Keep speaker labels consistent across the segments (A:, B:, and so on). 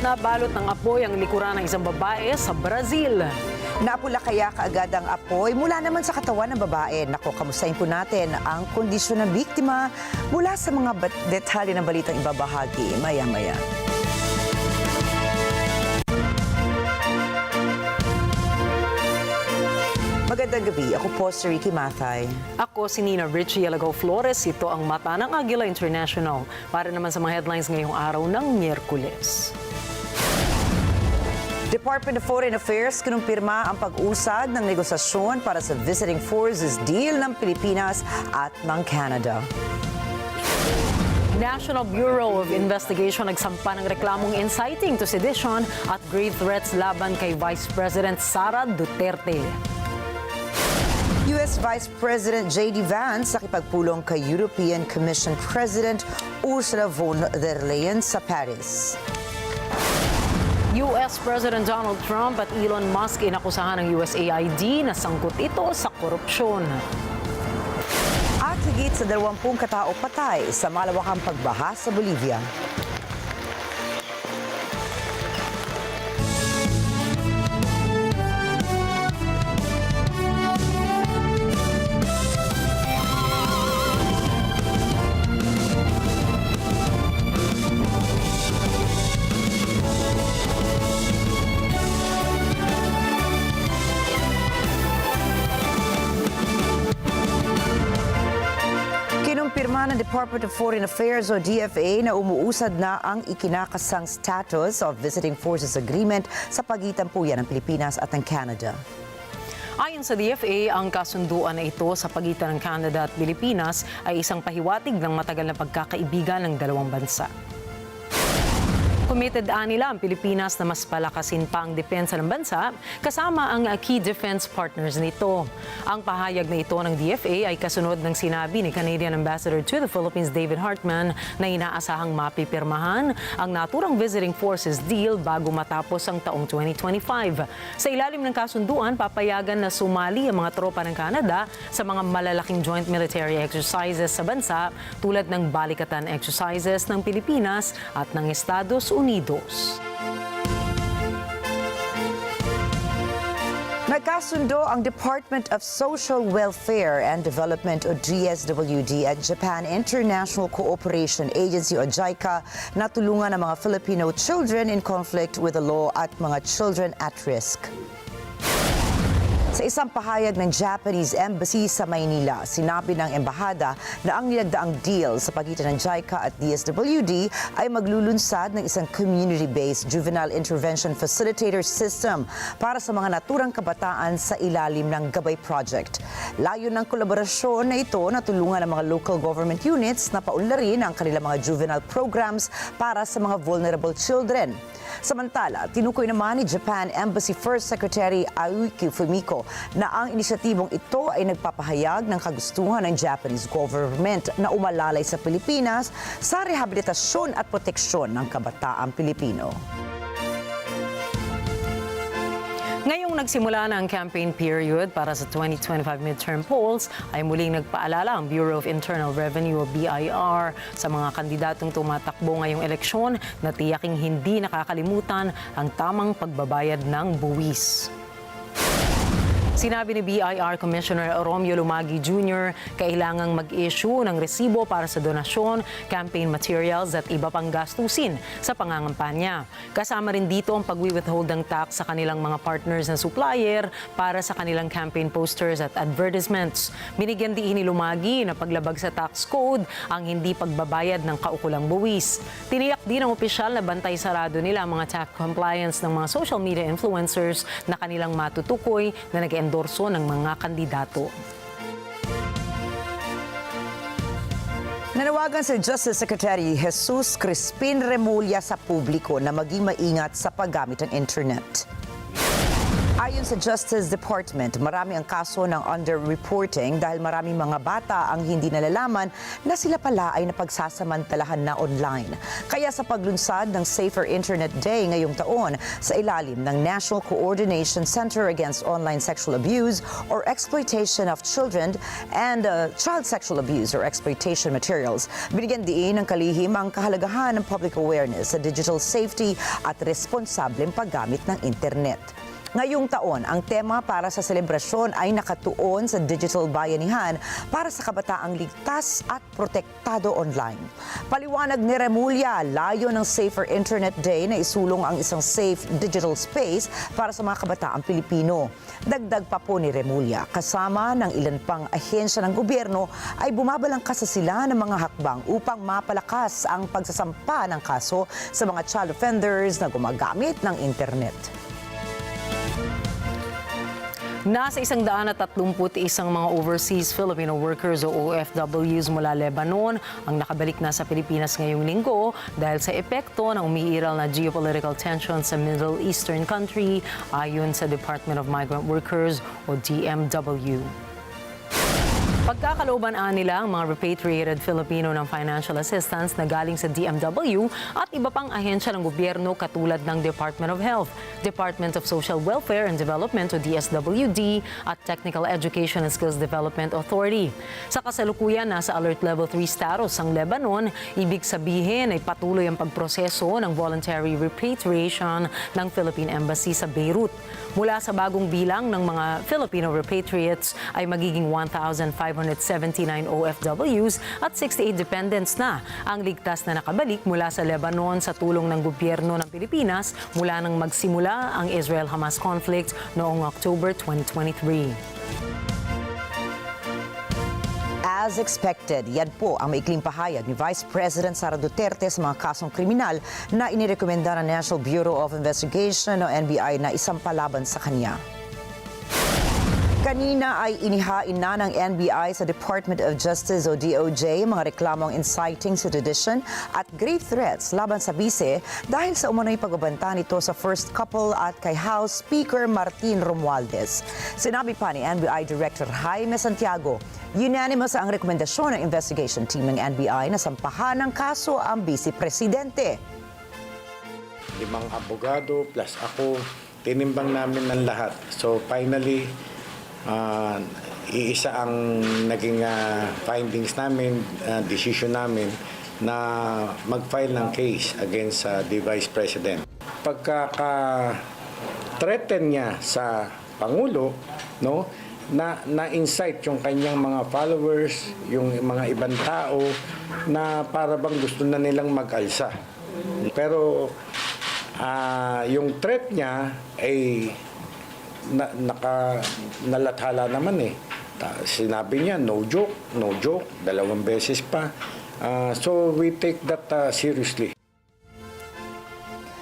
A: Nabalot ng apoy ang likuran ng isang babae sa Brazil.
B: Napula kaya kaagad ang apoy mula naman sa katawan ng babae. Nako, kamustahin po natin ang kondisyon ng biktima mula sa mga detalye ng balitang ibabahagi maya-maya. Magandang gabi. Ako po si Rikki Mathay.
A: Ako si Rikki Alagao Flores. Ito ang mata ng Agila International. Para naman sa mga headlines ngayong araw ng Miyerkules.
B: Department of Foreign Affairs kinumpirma ang pag-usad ng negosasyon para sa visiting forces deal ng Pilipinas at ng Canada.
A: National Bureau of Investigation nagsampa ng reklamong inciting to sedition at grave threats laban kay Vice President Sara Duterte.
B: U.S. Vice President J.D. Vance nakipagpulong kay European Commission President Ursula von der Leyen sa Paris.
A: U.S. President Donald Trump at Elon Musk inakusahan ng USAID na sangkot ito sa korupsyon.
B: At higit sa 20 katao patay sa malawakang pagbaha sa Bolivia. Kinumpirma ng Department of Foreign Affairs o DFA na umuusad na ang ikinakasang status of Visiting Forces Agreement sa pagitan po yan ng Pilipinas at ng Canada.
A: Ayon sa DFA, ang kasunduan na ito sa pagitan ng Canada at Pilipinas ay isang pahiwatig ng matagal na pagkakaibigan ng dalawang bansa. Committed nila ang Pilipinas na mas palakasin pa ang depensa ng bansa kasama ang key defense partners nito. Ang pahayag na ito ng DFA ay kasunod ng sinabi ni Canadian Ambassador to the Philippines David Hartman na inaasahang mapipirmahan ang naturang visiting forces deal bago matapos ang taong 2025. Sa ilalim ng kasunduan, papayagan na sumali ang mga tropa ng Canada sa mga malalaking joint military exercises sa bansa tulad ng balikatan exercises ng Pilipinas at ng Estados Unidos.
B: Nagkasundo ang Department of Social Welfare and Development o DSWD at Japan International Cooperation Agency o JICA na tulungan ang mga Filipino children in conflict with the law at mga children at risk. Sa isang pahayag ng Japanese Embassy sa Maynila, sinabi ng embahada na ang nilagdaang deal sa pagitan ng JICA at DSWD ay maglulunsad ng isang community-based juvenile intervention facilitator system para sa mga naturang kabataan sa ilalim ng Gabay Project. Layo ng kolaborasyon na ito na tulungan ang mga local government units na paunlarin ang kanilang mga juvenile programs para sa mga vulnerable children. Samantala, tinukoy naman ni Japan Embassy First Secretary Aoki Fumiko na ang inisyatibong ito ay nagpapahayag ng kagustuhan ng Japanese government na umalalay sa Pilipinas sa rehabilitasyon at proteksyon ng kabataang Pilipino.
A: Ngayong nagsimula na ang campaign period para sa 2025 midterm polls, ay muling nagpaalala ang Bureau of Internal Revenue o BIR sa mga kandidatong tumatakbo ngayong eleksyon na tiyaking hindi nakakalimutan ang tamang pagbabayad ng buwis. Sinabi ni BIR Commissioner Romeo Lumagi Jr. kailangang mag-issue ng resibo para sa donasyon, campaign materials at iba pang gastusin sa pangangampanya. Kasama rin dito ang pag-withhold ng tax sa kanilang mga partners na supplier para sa kanilang campaign posters at advertisements. Binigyan diin ni Lumagi na paglabag sa tax code ang hindi pagbabayad ng kaukulang buwis. Tiniyak din ng opisyal na bantay sarado nila ang mga tax compliance ng mga social media influencers na kanilang matutukoy na nag-endorso ng mga kandidato.
B: Nanawagan si Justice Secretary Jesus Crispin Remulla sa publiko na maging maingat sa paggamit ng internet. Ayon sa Justice Department, marami ang kaso ng underreporting dahil maraming mga bata ang hindi nalalaman na sila pala ay napagsasamantalahan na online. Kaya sa paglunsad ng Safer Internet Day ngayong taon sa ilalim ng National Coordination Center Against Online Sexual Abuse or Exploitation of Children and Child Sexual Abuse or Exploitation Materials, binigyan diin ng kalihim ang kahalagahan ng public awareness sa digital safety at responsableng paggamit ng internet. Ngayong taon, ang tema para sa selebrasyon ay nakatuon sa digital bayanihan para sa kabataang ligtas at protektado online. Paliwanag ni Remulla, layo ng Safer Internet Day na isulong ang isang safe digital space para sa mga kabataang Pilipino. Dagdag pa po ni Remulla, kasama ng ilan pang ahensya ng gobyerno ay bumabalangkas sa sila ng mga hakbang upang mapalakas ang pagsasampa ng kaso sa mga child offenders na gumagamit ng internet.
A: Nasa 131 mga overseas Filipino workers o OFWs mula Lebanon ang nakabalik na sa Pilipinas ngayong linggo dahil sa epekto ng umiiral na geopolitical tension sa Middle Eastern country ayon sa Department of Migrant Workers o DMW. Pagkakalooban nila ang mga repatriated Filipino ng financial assistance na galing sa DMW at iba pang ahensya ng gobyerno katulad ng Department of Health, Department of Social Welfare and Development o DSWD at Technical Education and Skills Development Authority. Sa kasalukuyan, nasa Alert Level 3 status ang Lebanon, ibig sabihin ay patuloy ang pagproseso ng voluntary repatriation ng Philippine Embassy sa Beirut. Mula sa bagong bilang ng mga Filipino repatriates ay magiging 1,579 OFWs at 68 dependents na ang ligtas na nakabalik mula sa Lebanon sa tulong ng gobyerno ng Pilipinas mula nang magsimula ang Israel-Hamas conflict noong October 2023.
B: As expected, yan po ang maikling pahayag ni Vice President Sara Duterte sa mga kasong kriminal na inirekomenda ng National Bureau of Investigation o NBI na isampalaban sa kanya. Kanina ay inihain na ng NBI sa Department of Justice o DOJ mga reklamong inciting sedition at grave threats laban sa bise dahil sa umano'y pagbabanta nito sa first couple at kay House Speaker Martin Romualdez. Sinabi pa ni NBI Director Jaime Santiago, unanimous ang rekomendasyon ng investigation team ng NBI na sampahan ng kaso ang Vice Presidente.
C: 5 abogado plus ako, tinimbang namin ng lahat. So finally, iisa ang naging findings namin, decision namin na mag-file ng case against the Vice President. Pagkaka-threaten niya sa Pangulo, no, na-incite yung kanyang mga followers, yung mga ibang tao na para bang gusto na nilang mag-alsa. Pero yung threat niya ay nalathala naman eh. Sinabi niya, no joke, 2 beses pa. So we take that seriously.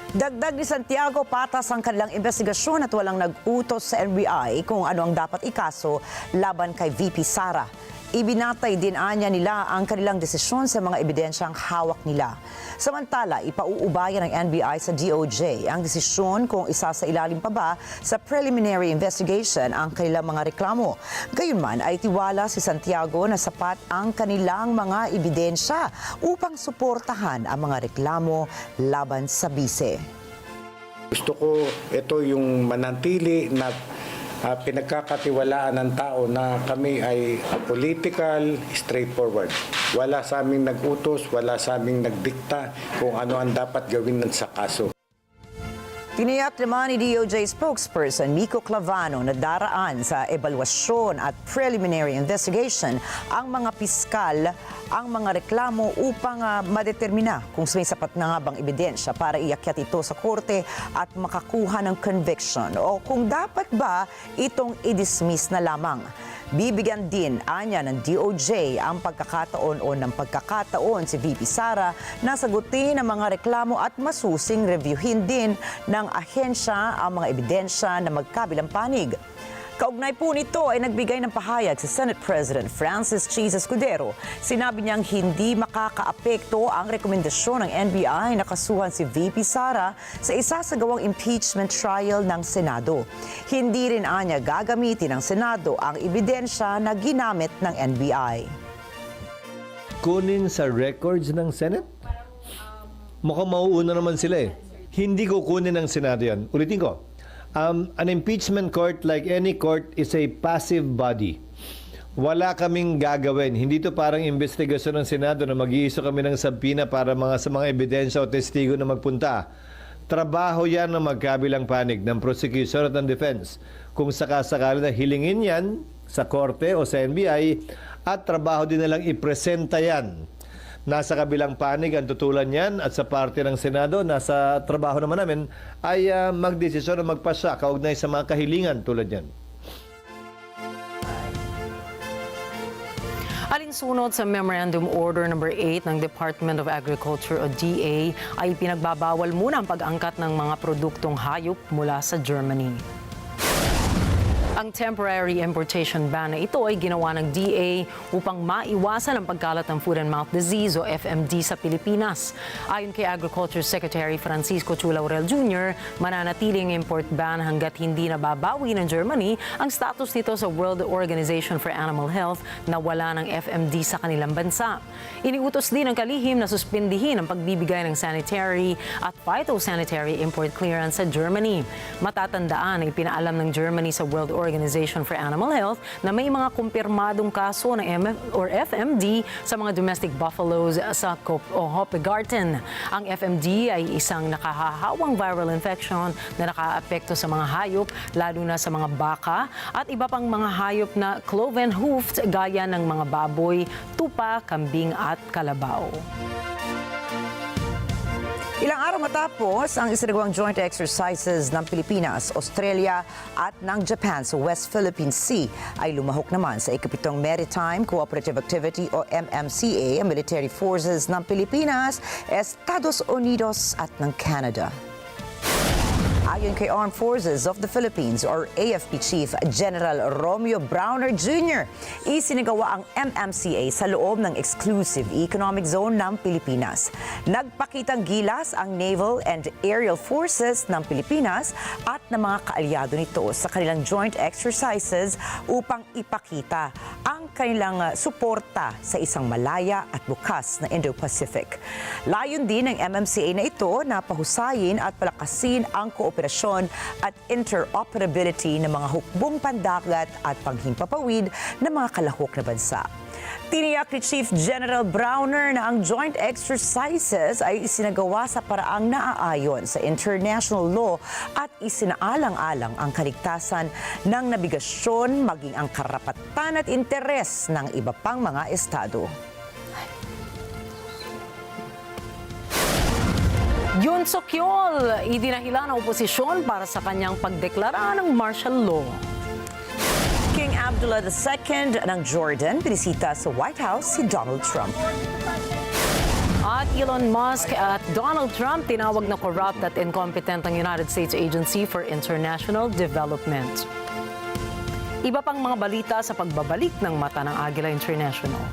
B: Dagdag ni Santiago, patas ang kanilang investigasyon at walang nag-utos sa NBI kung ano ang dapat ikaso laban kay VP Sara. Ibinatay din anya nila ang kanilang desisyon sa mga ebidensyang hawak nila. Samantala, ipauubayan ng NBI sa DOJ ang desisyon kung isa sa ilalim pa ba sa preliminary investigation ang kanilang mga reklamo. Gayunman ay tiwala si Santiago na sapat ang kanilang mga ebidensya upang suportahan ang mga reklamo laban sa bise.
C: Gusto ko ito yung manatili na pinagkakatiwalaan ng tao na kami ay political, straightforward. Wala sa aming nag-utos, wala sa aming nagdikta kung ano ang dapat gawin sa kaso.
B: Tiniyak naman ni DOJ spokesperson Mico Clavano na daraan sa evaluasyon at preliminary investigation ang mga piskal ang mga reklamo upang madetermina kung may sapat na nga bang ebidensya para iakyat ito sa korte at makakuha ng conviction o kung dapat ba itong i-dismiss na lamang. Bibigyan din anya ng DOJ ang pagkakataon o ng pagkakataon si VP Sara na sagutin ang mga reklamo at masusing reviewin din ng ahensya ang mga ebidensya na magkabilang panig. Kaugnay po nito ay nagbigay ng pahayag sa Senate President Francis Cheese Escudero. Sinabi niyang hindi makakaapekto ang rekomendasyon ng NBI na kasuhan si VP Sara sa isasagawang impeachment trial ng Senado. Hindi rin anya gagamitin ng Senado ang ebidensya na ginamit ng NBI.
D: Kunin sa records ng Senate? Mukhang mauuna naman sila eh. Hindi ko kunin ng Senado yan. Ulitin ko. An impeachment court, like any court, is a passive body. Wala kaming gagawin. Hindi to parang investigasyon ng Senado na mag-iiso kami ng sabpina para sa mga ebidensya o testigo na magpunta. Trabaho yan ng magkabilang panig ng prosecution at ng defense. Kung sakasakali na hilingin yan sa korte o sa NBI, at trabaho din nilang ipresenta yan. Nasa kabilang panig ang tutulan yan at sa parte ng Senado, nasa trabaho naman namin ay magdesisyon o magpasya kaugnay sa mga kahilingan tulad yan.
A: Alinsunod sa Memorandum Order No. 8 ng Department of Agriculture o DA ay pinagbabawal muna ang pag-angkat ng mga produktong hayop mula sa Germany. Ang temporary importation ban na ito ay ginawa ng DA upang maiwasan ang pagkalat ng foot and mouth disease o FMD sa Pilipinas. Ayon kay Agriculture Secretary Francisco Chulaurel Jr., mananatiling import ban hanggat hindi nababawi ng Germany ang status nito sa World Organization for Animal Health na wala ng FMD sa kanilang bansa. Iniutos din ng kalihim na suspindihin ang pagbibigay ng sanitary at phytosanitary import clearance sa Germany. Matatandaan na ipinaalam ng Germany sa World Organization for Animal Health na may mga kumpirmadong kaso ng FMD sa mga domestic buffaloes sa Hopegarten. Ang FMD ay isang nakahahawang viral infection na nakaapekto sa mga hayop, lalo na sa mga baka at iba pang mga hayop na cloven-hoofed gaya ng mga baboy, tupa, kambing at kalabaw.
B: Ilang araw matapos ang isinagawang joint exercises ng Pilipinas, Australia at ng Japan sa West Philippine Sea ay lumahok naman sa ikapitong Maritime Cooperative Activity o MMCA ang military forces ng Pilipinas, Estados Unidos at ng Canada. Ayon kay Armed Forces of the Philippines or AFP Chief General Romeo Browner Jr., isinagawa ang MMCA sa loob ng Exclusive Economic Zone ng Pilipinas. Nagpakitang gilas ang Naval and Aerial Forces ng Pilipinas at ng mga kaalyado nito sa kanilang joint exercises upang ipakita ang kanilang suporta sa isang malaya at bukas na Indo-Pacific. Layon din ng MMCA na ito na pahusayin at palakasin ang kooperasyon at interoperability ng mga hukbong pandagat at panghimpapawid ng mga kalahok na bansa. Tiniyak ni Chief General Browner na ang joint exercises ay isinagawa sa paraang naaayon sa international law at isinaalang-alang ang kaligtasan ng nabigasyon maging ang karapatan at interes ng iba pang mga estado.
A: Yoon Suk-yeol, idinahila ng oposisyon para sa kanyang pagdeklara ng martial law.
B: King Abdullah II ng Jordan binisita sa White House si Donald Trump.
A: At Elon Musk at Donald Trump tinawag na corrupt at incompetent ang United States Agency for International Development. Iba pang mga balita sa pagbabalik ng mata ng Agila International.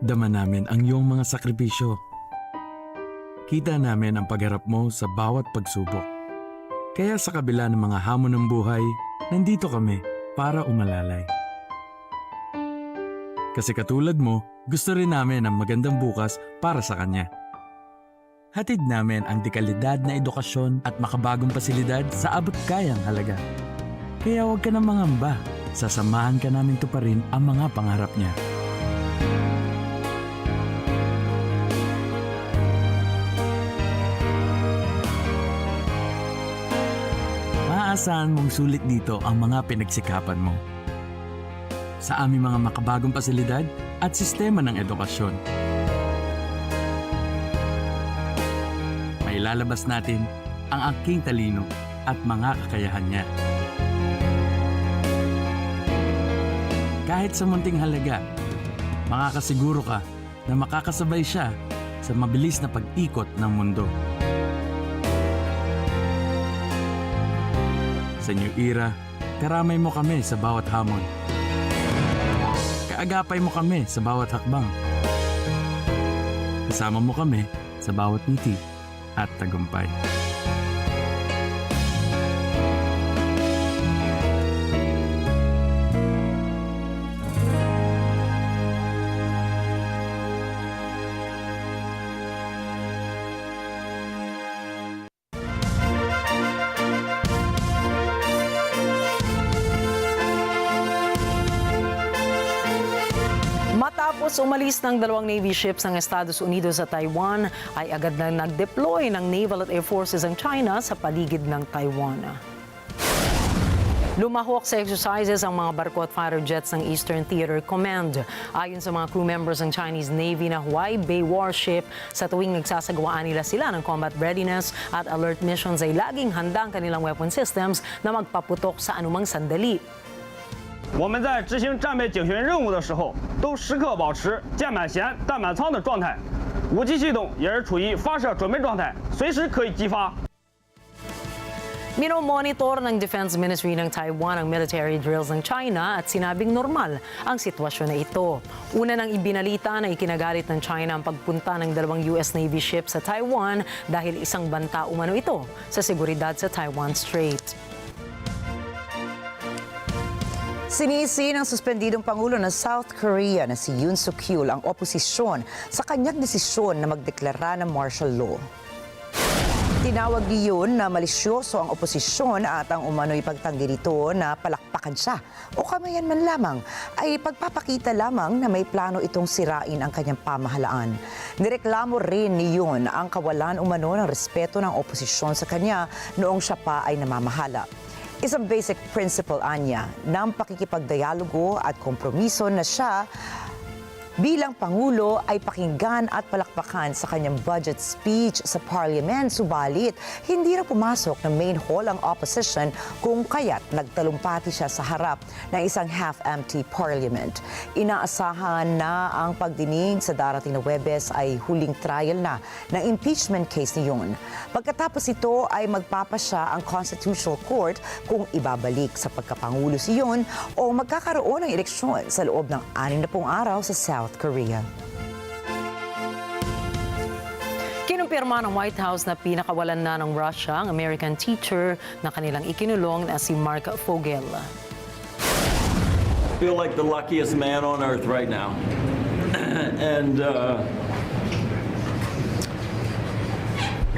E: Dama namin ang iyong mga sakripisyo. Kita namin ang pagharap mo sa bawat pagsubok. Kaya sa kabila ng mga hamon ng buhay, nandito kami para umalalay. Kasi katulad mo, gusto rin namin ang magandang bukas para sa kanya. Hatid namin ang dekalidad na edukasyon at makabagong pasilidad sa abot kayang halaga. Kaya huwag ka na mangamba. Sasamahan ka namin tuparin ang mga pangarap niya. Maaasahan mong sulit dito ang mga pinagsikapan mo. Sa aming mga makabagong pasilidad at sistema ng edukasyon. Mailalabas natin ang aking talino at mga kakayahan niya. Kahit sa munting halaga, makakasiguro ka na makakasabay siya sa mabilis na pag-ikot ng mundo. Sa New Era, karamay mo kami sa bawat hamon. Kaagapay mo kami sa bawat hakbang. Kasama mo kami sa bawat ngiti at tagumpay.
A: Matapos umalis ng dalawang Navy ships ng Estados Unidos sa Taiwan, ay agad na nag-deploy ng Naval at Air Forces ang China sa paligid ng Taiwan. Lumahok sa exercises ang mga barko at fighter jets ng Eastern Theater Command. Ayon sa mga crew members ng Chinese Navy na Hawaii Bay warship, sa tuwing nagsasagawaan nila sila ng combat readiness at alert missions ay laging handa ang kanilang weapon systems na magpaputok sa anumang sandali.
F: 我们在执行战备警巡任务的时候，都时刻保持舰满舷、弹满舱的状态。武器系统也是处于发射准备状态，随时可以激发。
A: Minomonitor ng Defense Ministry ng Taiwan ang military drills ng China at sinabing normal ang sitwasyon na ito. Una nang ibinalita na ikinagalit ng China ang pagpunta ng dalawang US Navy ships sa Taiwan dahil isang banta umano ito sa seguridad sa Taiwan Strait.
B: Sinisi ng suspendidong Pangulo ng South Korea na si Yoon Suk-yeol ang oposisyon sa kanyang desisyon na magdeklara ng martial law. Tinawag ni Yoon na malisyoso ang oposisyon at ang umano'y pagtanggi nito na palakpakan siya o kamayan man lamang ay pagpapakita lamang na may plano itong sirain ang kanyang pamahalaan. Nireklamo rin ni Yoon ang kawalan umano ng respeto ng oposisyon sa kanya noong siya pa ay namamahala. Isang basic principle anya ng pakikipagdialogo at kompromiso na siya bilang Pangulo ay pakinggan at palakpakan sa kanyang budget speech sa Parliament. Subalit, hindi na pumasok ng main hall ang opposition kung kaya't nagtalumpati siya sa harap ng isang half-empty Parliament. Inaasahan na ang pagdinig sa darating na Huwebes ay huling trial na ng impeachment case ni Yoon. Pagkatapos ito ay magpapasya ang Constitutional Court kung ibabalik sa pagkapangulo si Yoon o magkakaroon ng eleksyon sa loob ng 60 araw sa South Korea.
A: Kinumpirma ng White House na pinakawalan na ng Russia ang American teacher na kanilang ikinulong na si Mark Fogel.
G: I feel like the luckiest man on earth right now. And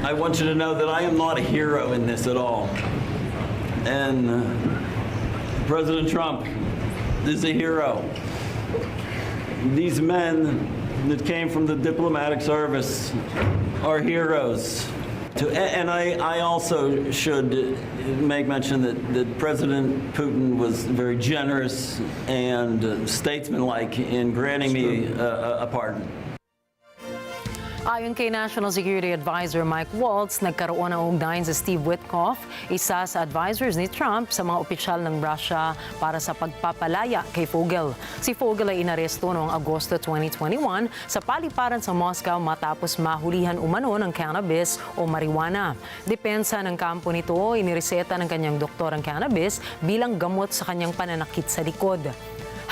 G: I want you to know that I am not a hero in this at all. And President Trump is a hero. These men that came from the diplomatic service are heroes. And I also should make mention that President Putin was very generous and statesmanlike in granting me a pardon.
A: Ayon kay National Security Advisor Mike Waltz, nagkaroon ng ugnayan sa Steve Witkoff, isa sa advisors ni Trump sa mga opisyal ng Russia para sa pagpapalaya kay Fogel. Si Fogel ay inaresto noong Agosto 2021 sa paliparan sa Moscow matapos mahulihan umano ng cannabis o marijuana. Depensa ng kampo nito, inireseta ng kanyang doktor ang cannabis bilang gamot sa kanyang pananakit sa likod.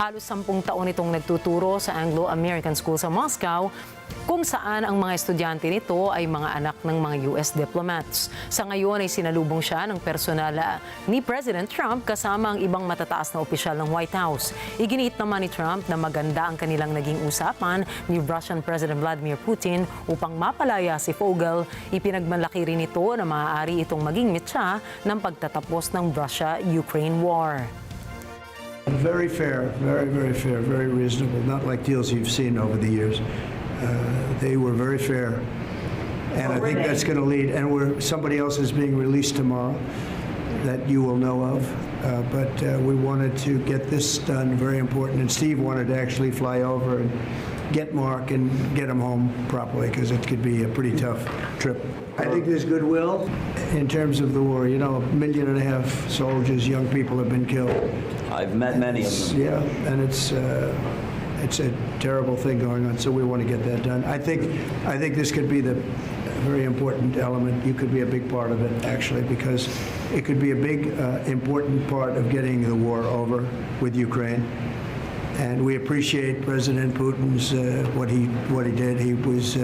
A: Halos 10 taon itong nagtuturo sa Anglo-American School sa Moscow, kung saan ang mga estudyante nito ay mga anak ng mga US diplomats. Sa ngayon ay sinalubong siya ng personal ni President Trump kasama ang ibang matataas na opisyal ng White House. Iginiit naman ni Trump na maganda ang kanilang naging usapan ni Russian President Vladimir Putin upang mapalaya si Fogel. Ipinagmalaki rin ito na maaari itong maging mitsa ng pagtatapos ng Russia-Ukraine war.
H: Very fair, very fair, very reasonable, not like deals you've seen over the years. They were very fair, and I think that's going to lead, and somebody else is being released tomorrow that you will know of, but we wanted to get this done, very important, and Steve wanted to actually fly over and get Mark and get him home properly, because it could be a pretty tough trip. I think there's goodwill in terms of the war. You know, 1.5 million soldiers, young people have been killed.
G: I've met many of them.
H: Yeah, and it's a terrible thing going on, so we want to get that done. I think this could be the very important element. You could be a big part of it, actually, because it could be a big, important part of getting the war over with Ukraine. And we appreciate President Putin's what he did. He was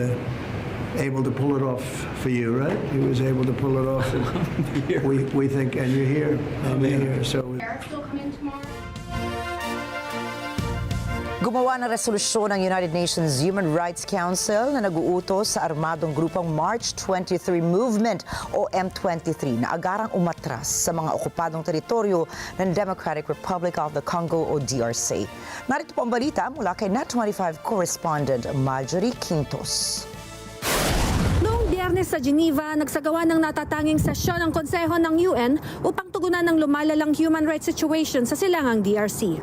H: able to pull it off for you, right? He was able to pull it off. We think, and you're here, and you're here. So.
I: Still coming tomorrow?
B: Gumawa ng resolusyon ng United Nations Human Rights Council na nag-uutos sa armadong grupang March 23 Movement o M23 na agarang umatras sa mga okupadong teritoryo ng Democratic Republic of the Congo o DRC. Narito po ang balita mula kay Net25 correspondent Marjorie Quintos.
J: Noong Biyernes sa Geneva, nagsagawa ng natatanging sesyon ang Konseho ng UN upang tugunan ng lumalalang human rights situation sa silangang DRC.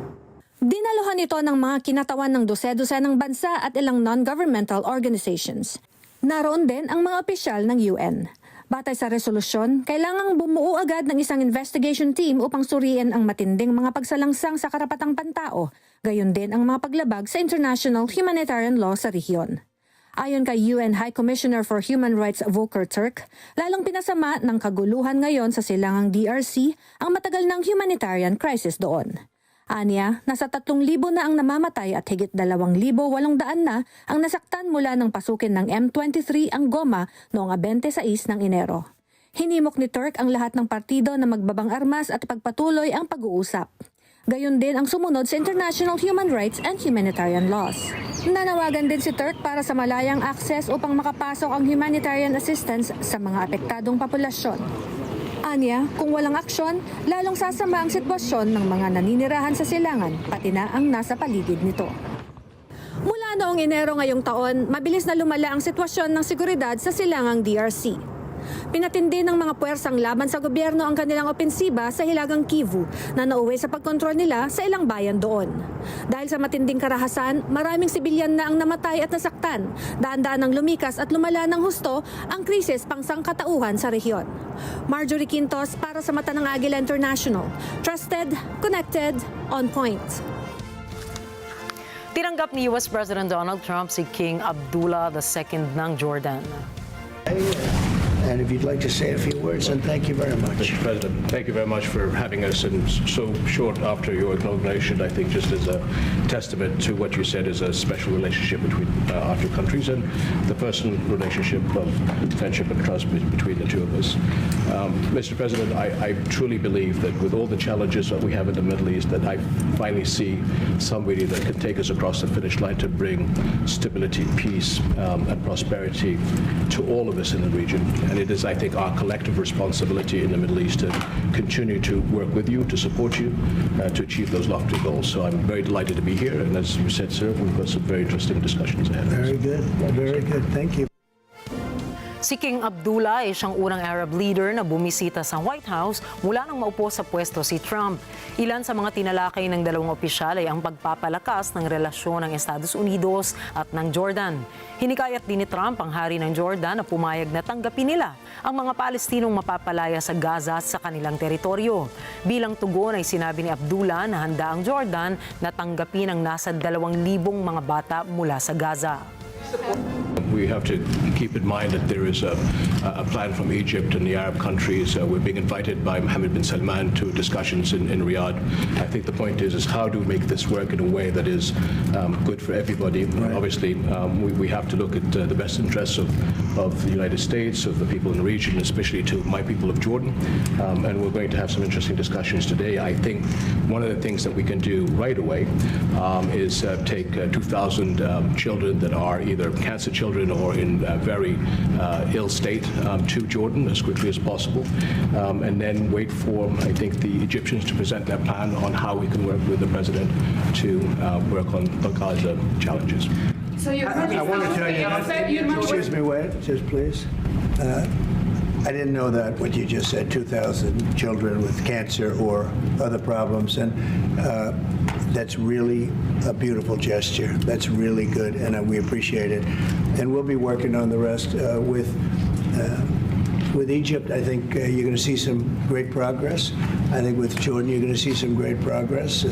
J: Dinaluhan ito ng mga kinatawan ng dose-dosenang bansa at ilang non-governmental organizations. Naroon din ang mga opisyal ng UN. Batay sa resolusyon, kailangang bumuo agad ng isang investigation team upang suriin ang matinding mga pagsalangsang sa karapatang pantao, gayon din ang mga paglabag sa international humanitarian law sa rehiyon. Ayon kay UN High Commissioner for Human Rights Volker Turk, lalong pinasama ng kaguluhan ngayon sa silangang DRC ang matagal ng humanitarian crisis doon. Anya, nasa 3,000 na ang namamatay at higit 2,800 na ang nasaktan mula ng pasukin ng M23 ang Goma noong 26 ng Enero. Hinimok ni Turk ang lahat ng partido na magbabang armas at ipagpatuloy ang pag-uusap. Gayon din ang sumunod sa international human rights and humanitarian laws. Nanawagan din si Turk para sa malayang access upang makapasok ang humanitarian assistance sa mga apektadong populasyon. Anya, kung walang aksyon, lalong sasama ang sitwasyon ng mga naninirahan sa silangan, pati na ang nasa paligid nito. Mula noong Enero ngayong taon, mabilis na lumala ang sitwasyon ng seguridad sa silangang DRC. Pinatindi ng mga puwersang laban sa gobyerno ang kanilang opensiba sa Hilagang Kivu na nauwi sa pagkontrol nila sa ilang bayan doon. Dahil sa matinding karahasan, maraming sibilyan na ang namatay at nasaktan. Daan-daan ang lumikas at lumala ng husto ang krisis pang sangkatauhan sa rehiyon. Marjorie Quintos para sa Mata ng Agila International. Trusted, connected, on point.
A: Tinanggap ni US President Donald Trump si King Abdullah II ng Jordan.
H: And if you'd like to say a few words, and thank you very much.
K: Mr. President, thank you very much for having us, and so short after your inauguration, I think just as a testament to what you said is a special relationship between our two countries and the personal relationship of friendship and trust between the two of us. Mr. President, I truly believe that with all the challenges that we have in the Middle East, that I finally see somebody that can take us across the finish line to bring stability, peace, and prosperity to all of us in the region. And it is, I think, our collective responsibility in the Middle East to continue to work with you, to support you, to achieve those lofty goals. So I'm very delighted to be here. And as you said, sir, we've got some very interesting discussions ahead of us.
H: Very good. Very good. Thank you.
A: Si King Abdullah ay siyang unang Arab leader na bumisita sa White House mula nang maupo sa pwesto si Trump. Ilan sa mga tinalakay ng dalawang opisyal ay ang pagpapalakas ng relasyon ng Estados Unidos at ng Jordan. Hinikayat din ni Trump ang hari ng Jordan na pumayag na tanggapin nila ang mga Palestinong mapapalaya sa Gaza sa kanilang teritoryo. Bilang tugon ay sinabi ni Abdullah na handa ang Jordan na tanggapin ang nasa 2,000 mga bata mula sa Gaza.
K: we have to keep in mind that there is a plan from Egypt and the Arab countries. We're being invited by Mohammed bin Salman to discussions in Riyadh. I think the point is how do we make this work in a way that is good for everybody? Obviously, we have to look at the best interests of the United States, of the people in the region, especially to my people of Jordan. And we're going to have some interesting discussions today. I think one of the things that we can do right away is take 2,000 children that are either cancer children or in a very ill state to Jordan as quickly as possible, and then wait for, I think, the Egyptians to present their plan on how we can work with the president to work on the Gaza challenges.
I: So
H: I want to tell you, excuse me, wait, just please. I didn't know that, what you just said, 2,000 children with cancer or other problems, and that's really a beautiful gesture. That's really good, and we appreciate it. And we'll be working on the rest with Egypt. I think you're going to see some great progress. I think with Jordan, you're going to see some great progress.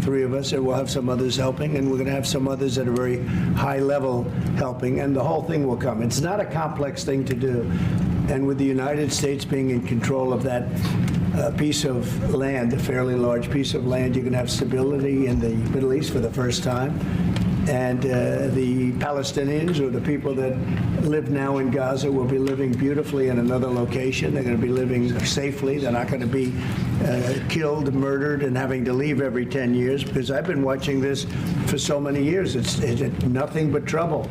H: Three of us, and we'll have some others helping, and we're going to have some others at a very high level helping, and the whole thing will come. It's not a complex thing to do. And with the United States being in control of that piece of land, a fairly large piece of land, you're going to have stability in the Middle East for the first time. And the Palestinians, or the people that live now in Gaza, will be living beautifully in another location. They're going to be living safely. They're not going to be killed, murdered, and having to leave every 10 years, because I've been watching this for so many years. It's nothing but trouble.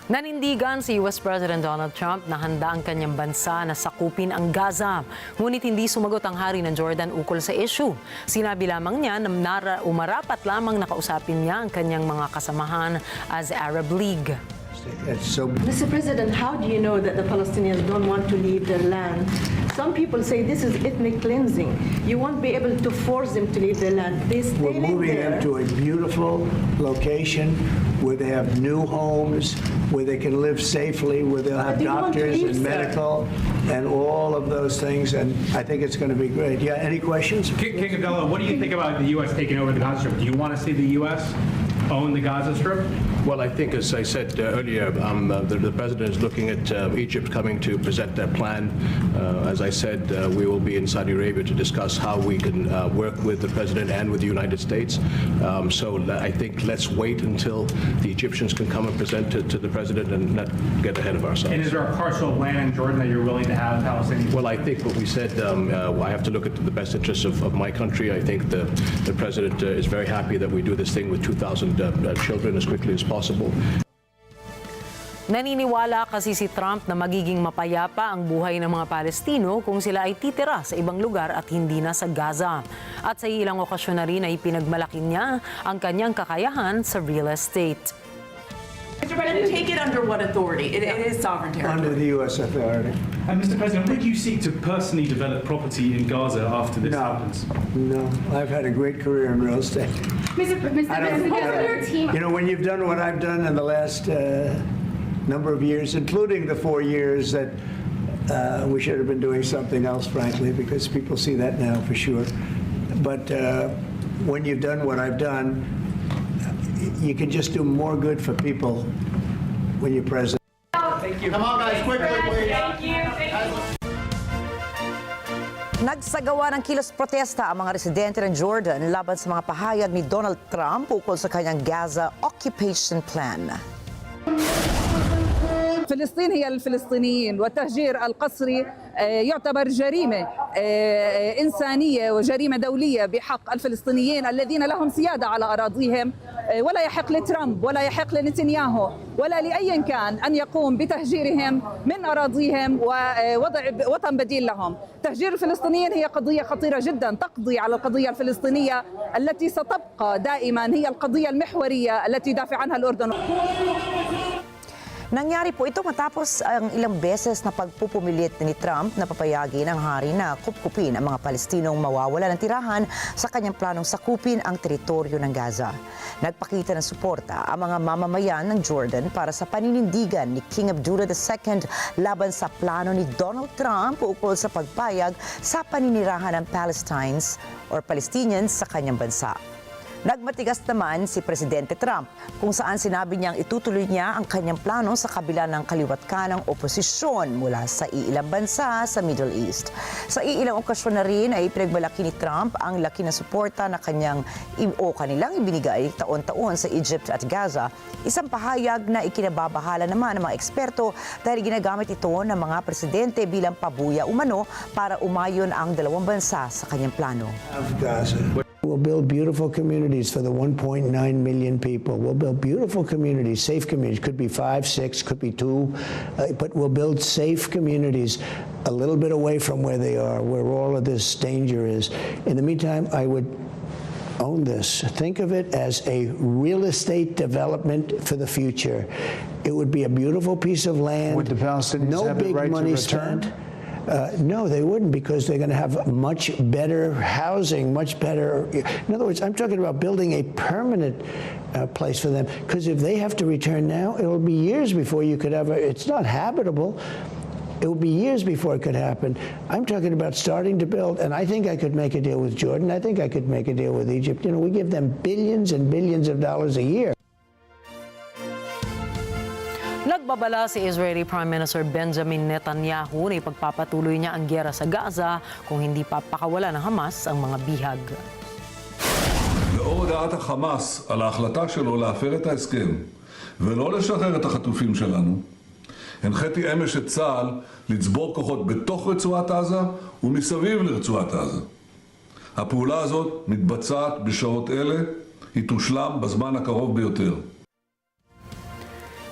A: Nanindigan si US President Donald Trump na handa ang kanyang bansa na sakupin ang Gaza. Ngunit hindi sumagot ang hari ng Jordan ukol sa issue. Sinabi lamang niya na umarapat lamang nakausapin niya ang kanyang mga kasamahan as Arab League.
I: Mr. President, how do you know that the Palestinians don't want to leave their land? Some people say this is ethnic cleansing. You won't be able to force them to leave their land.
H: We're moving them to a beautiful location where they have new homes, where they can live safely, where they'll have doctors and medical and all of those things, and I think it's going to be great. Yeah, any questions?
L: King Abdullah, what do you think about the U.S. taking over the Gaza Strip? Do you want to see the U.S. own the Gaza Strip?
K: Well, I think, as I said earlier, the president is looking at Egypt coming to present their plan. As I said, we will be in Saudi Arabia to discuss how we can work with the president and with the United States. So I think let's wait until the Egyptians can come and present it to the president and not get ahead of ourselves.
L: And is there a parcel of land in Jordan that you're willing to have Palestinians?
K: Well, I think what we said, I have to look at the best interests of my country. I think the president is very happy that we do this thing with 2,000 children as quickly as possible.
A: Naniniwala kasi si Trump na magiging mapayapa ang buhay ng mga Palestino kung sila ay titira sa ibang lugar at hindi na sa Gaza. At sa ilang okasyon na rin ay pinagmalaki niya ang kanyang kakayahan sa real estate.
M: Mr. President, take it under what authority? It is sovereign territory.
H: Under the U.S. authority.
L: And Mr. President, would you seek to personally develop property in Gaza after this happens?
H: No, I've had a great career in real estate.
I: Mr. President,
H: You know, when you've done what I've done in the last number of years, including the 4 years that we should have been doing something else, frankly, because people see that now for sure. But when you've done what I've done, you can just do more good for people when you're president.
L: Thank you.
M: Come on, guys, quickly, please.
I: thank you.
B: Nagsagawa ng kilos protesta ang mga residente ng Jordan laban sa mga pahayag ni Donald Trump ukol sa kanyang Gaza occupation plan.
N: فلسطين هي الفلسطينيين والتهجير القسري يعتبر جريمة إنسانية وجريمة دولية بحق الفلسطينيين الذين لهم سيادة على أراضيهم ولا يحق لترامب ولا يحق لنتنياهو ولا لأي كان أن يقوم بتهجيرهم من أراضيهم ووضع وطن بديل لهم. تهجير الفلسطينيين هي قضية خطيرة جدا تقضي على القضية الفلسطينية التي ستبقى دائما هي القضية المحورية التي يدافع عنها الأردن.
B: Nangyari po ito matapos ang ilang beses na pagpupumilit ni Trump na papayagin ng hari na kupkupin ang mga Palestinong mawawala ng tirahan sa kanyang planong sakupin ang teritoryo ng Gaza. Nagpakita ng suporta ang mga mamamayan ng Jordan para sa paninindigan ni King Abdullah II laban sa plano ni Donald Trump ukol sa pagpayag sa paninirahan ng Palestinians sa kanyang bansa. Nagmatigas naman si Presidente Trump kung saan sinabi niyang itutuloy niya ang kanyang plano sa kabila ng kaliwat kanang oposisyon mula sa iilang bansa sa Middle East. Sa iilang okasyon na rin ay pinagmalaki ni Trump ang laki na suporta na kanilang ibinigay taon-taon sa Egypt at Gaza. Isang pahayag na ikinababahala naman ng mga eksperto dahil ginagamit ito ng mga presidente bilang pabuya umano para umayon ang dalawang bansa sa kanyang plano.
H: Gaza. We'll build beautiful communities for the 1.9 million people. We'll build beautiful communities, safe communities. Could be 5, 6, could be 2, but we'll build safe communities a little bit away from where they are, where all of this danger is. In the meantime, I would own this. Think of it as a real estate development for the future. It would be a beautiful piece of land.
O: Would the Palestinians have the right to return?
H: No, they wouldn't, because they're going to have much better housing, much better. In other words, I'm talking about building a permanent place for them, because if they have to return now, it'll be years before you could ever. It's not habitable. It will be years before it could happen. I'm talking about starting to build, and I think I could make a deal with Jordan. I think I could make a deal with Egypt. You know, we give them billions and billions of dollars a year.
A: Nagbabala si Israeli Prime Minister Benjamin Netanyahu na ipagpapatuloy niya ang gyera sa Gaza kung hindi papakawala ng Hamas ang mga bihag.
P: לאור הודעת החמאס על ההחלטה שלו להפר את ההסכם ולא לשחרר את החטופים שלנו, הנחיתי אמש את צה"ל לצבור כוחות בתוך רצועת עזה ומסביב לרצועת עזה. הפעולה הזאת מתבצעת בשעות אלה, היא תושלם בזמן הקרוב ביותר.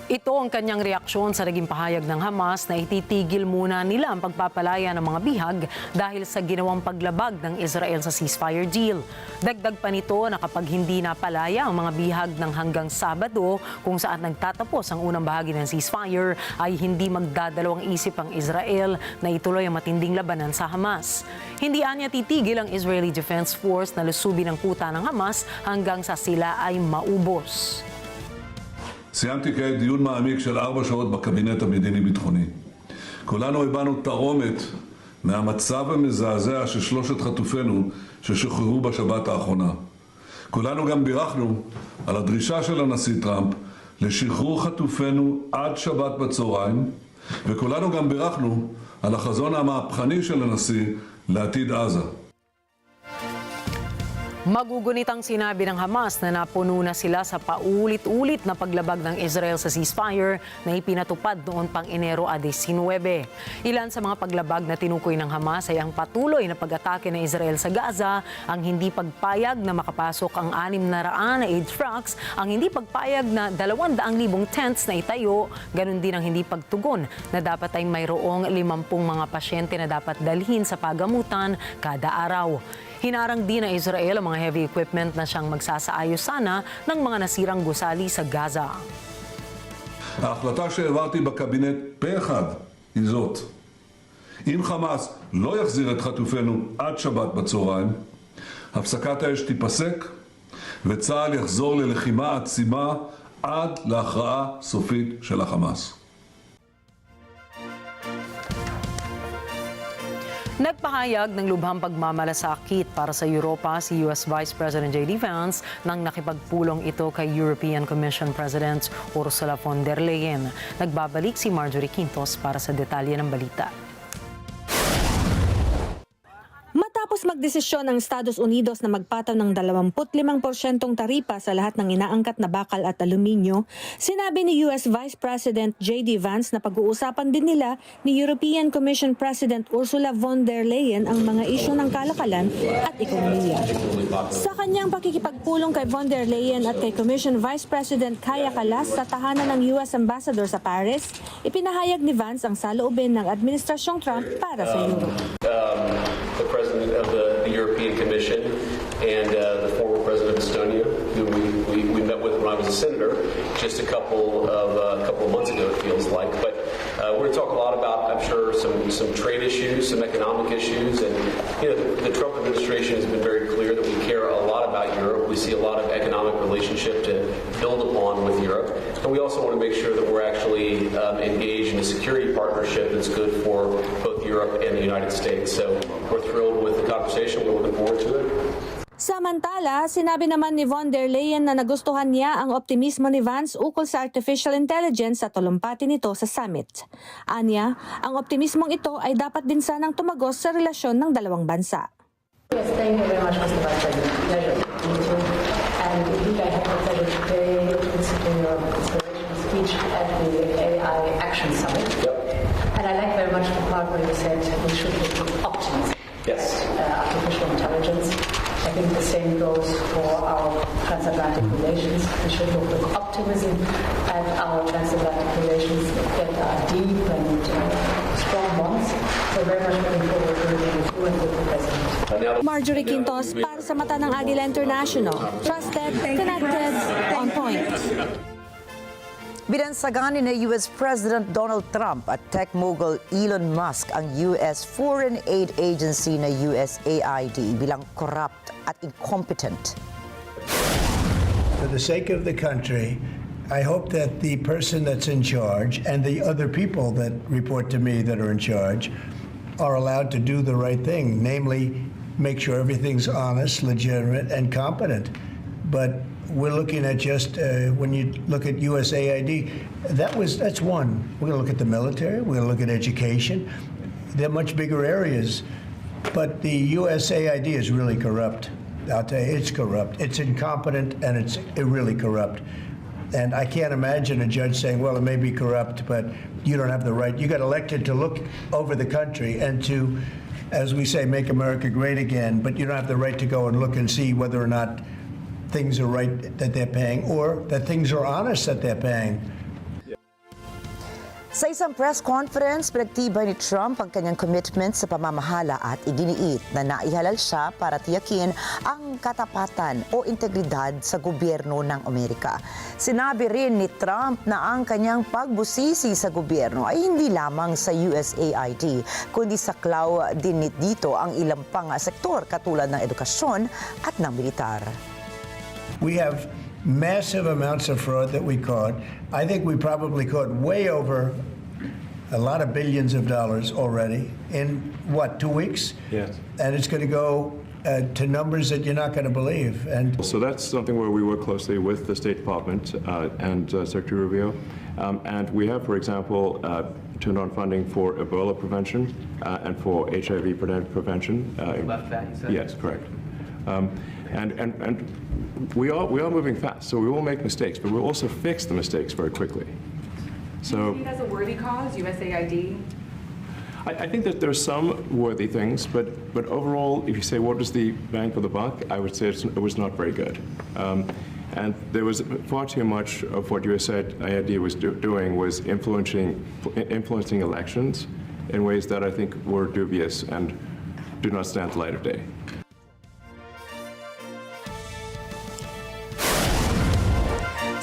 A: Ito ang kanyang reaksyon sa naging pahayag ng Hamas na ititigil muna nila ang pagpapalaya ng mga bihag dahil sa ginawang paglabag ng Israel sa ceasefire deal. Dagdag pa nito na kapag hindi napalaya ang mga bihag ng hanggang Sabado kung saan nagtatapos ang unang bahagi ng ceasefire ay hindi magdadalawang isip ang Israel na ituloy ang matinding labanan sa Hamas. Hindi anya titigil ang Israeli Defense Force na lusubin ang kuta ng Hamas hanggang sa sila ay maubos.
P: סיימתי כעת דיון מעמיק של 4 שעות בקבינט המדיני-ביטחוני. כולנו הבנו תרעומת מהמצב המזעזע של 3 חטופינו ששוחררו בשבת האחרונה. כולנו גם בירכנו על הדרישה של הנשיא טראמפ לשחרור חטופינו עד שבת בצהריים, וכולנו גם בירכנו על החזון המהפכני של הנשיא לעתיד עזה.
A: Magugunit ang sinabi ng Hamas na napuno na sila sa paulit-ulit na paglabag ng Israel sa ceasefire na ipinatupad noon pang Enero 19. Ilan sa mga paglabag na tinukoy ng Hamas ay ang patuloy na pag-atake ng Israel sa Gaza, ang hindi pagpayag na makapasok ang 600 na aid trucks, ang hindi pagpayag na 200,000 tents na itayo, ganun din ang hindi pagtugon na dapat ay mayroong 50 mga pasyente na dapat dalhin sa pagamutan kada araw. Hinarang din ng Israel ang mga heavy equipment na siyang magsasaayos sana ng mga nasirang gusali sa Gaza.
P: ההחלטה שהעברתי בקבינט פה אחד היא זאת. אם חמאס לא יחזיר את חטופינו עד שבת בצהריים, הפסקת האש תיפסק וצה"ל יחזור ללחימה עצימה עד להכרעה סופית של החמאס.
A: Nagpahayag ng lubhang pagmamalasakit para sa Europa si US Vice President J.D. Vance nang nakipagpulong ito kay European Commission President Ursula von der Leyen. Nagbabalik si Marjorie Quintos para sa detalye ng balita.
J: Matapos magdesisyon ng Estados Unidos na magpataw ng 25% taripa sa lahat ng inaangkat na bakal at aluminyo, sinabi ni US Vice President J.D. Vance na pag-uusapan din nila ni European Commission President Ursula von der Leyen ang mga isyu ng kalakalan at ekonomiya. Sa kanyang pakikipagpulong kay von der Leyen at kay Commission Vice President Kaja Kallas sa tahanan ng US Ambassador sa Paris, ipinahayag ni Vance ang saloobin ng Administrasyong Trump para sa Europe.
Q: The President of the European Commission and the former President of Estonia, who we met with when I was a senator just a couple of months ago, it feels like. But we're going to talk a lot about, I'm sure, some trade issues, some economic issues, and the Trump administration has been very clear that we care a lot about Europe. We see a lot of economic relationship to build upon with Europe, and we also want to make sure that we're actually engaged in a security partnership that's good for both Europe and the United States. So we're thrilled with the conversation. We're looking forward to it.
J: Samantala, sinabi naman ni von der Leyen na nagustuhan niya ang optimismo ni Vance ukol sa artificial intelligence sa talumpati nito sa summit. Anya, ang optimismong ito ay dapat din sanang tumagos sa relasyon ng dalawang bansa.
R: Yes, thank you very much, Mr. Vice President. Pleasure to meet you. And indeed, I had the pleasure today to listen to your inspirational speech at the AI Action Summit.
Q: Yep.
R: And I like very much the part where you said we should look with optimism
Q: Yes.
R: at artificial intelligence. I think the same goes for our transatlantic relations. We should look with optimism at our transatlantic relations that are deep and strong bonds. So very much looking forward to working with you and with the President.
J: Marjorie Quintos para sa mata ng Agila International. Trusted, connected, on point.
B: Binansagan ni US President Donald Trump at tech mogul Elon Musk ang US Foreign Aid Agency na USAID bilang corrupt at incompetent.
H: For the sake of the country, I hope that the person that's in charge and the other people that report to me that are in charge are allowed to do the right thing, namely make sure everything's honest, legitimate, and competent. But we're looking at just, when you look at USAID, that's one. We're going to look at the military, we're going to look at education. They're much bigger areas. But the USAID is really corrupt. I'll tell you, it's corrupt. It's incompetent and it's really corrupt. And I can't imagine a judge saying, well, it may be corrupt, but you don't have the right. You got elected to look over the country and to, as we say, make America great again, but you don't have the right to go and look and see whether or not things are right that they're paying or that things are honest that they're paying.
B: Sa isang press conference, pinagtibay ni Trump ang kanyang commitment sa pamamahala at iginiit na naihalal siya para tiyakin ang katapatan o integridad sa gobyerno ng Amerika. Sinabi rin ni Trump na ang kanyang pagbusisi sa gobyerno ay hindi lamang sa USAID, kundi saklaw din dito ang ilang pang sektor katulad ng edukasyon at ng militar.
H: We have massive amounts of fraud that we caught. I think we probably caught way over a lot of billions of dollars already in, 2 weeks?
S: Yes.
H: And it's going to go to numbers that you're not going to believe. And
S: So that's something where we work closely with the State Department and Secretary Rubio. And we have, for example, turned on funding for Ebola prevention and for HIV prevention.
T: Left that, you said?
S: Yes, correct. And we are moving fast, so we will make mistakes, but we'll also fix the mistakes very quickly. So,
M: Do you see it as a worthy cause, USAID?
S: I think that there's some worthy things, but overall, if you say what is the bang for the buck, I would say it was not very good. And there was far too much of what USAID was doing was influencing elections in ways that I think were dubious and do not stand the light of day.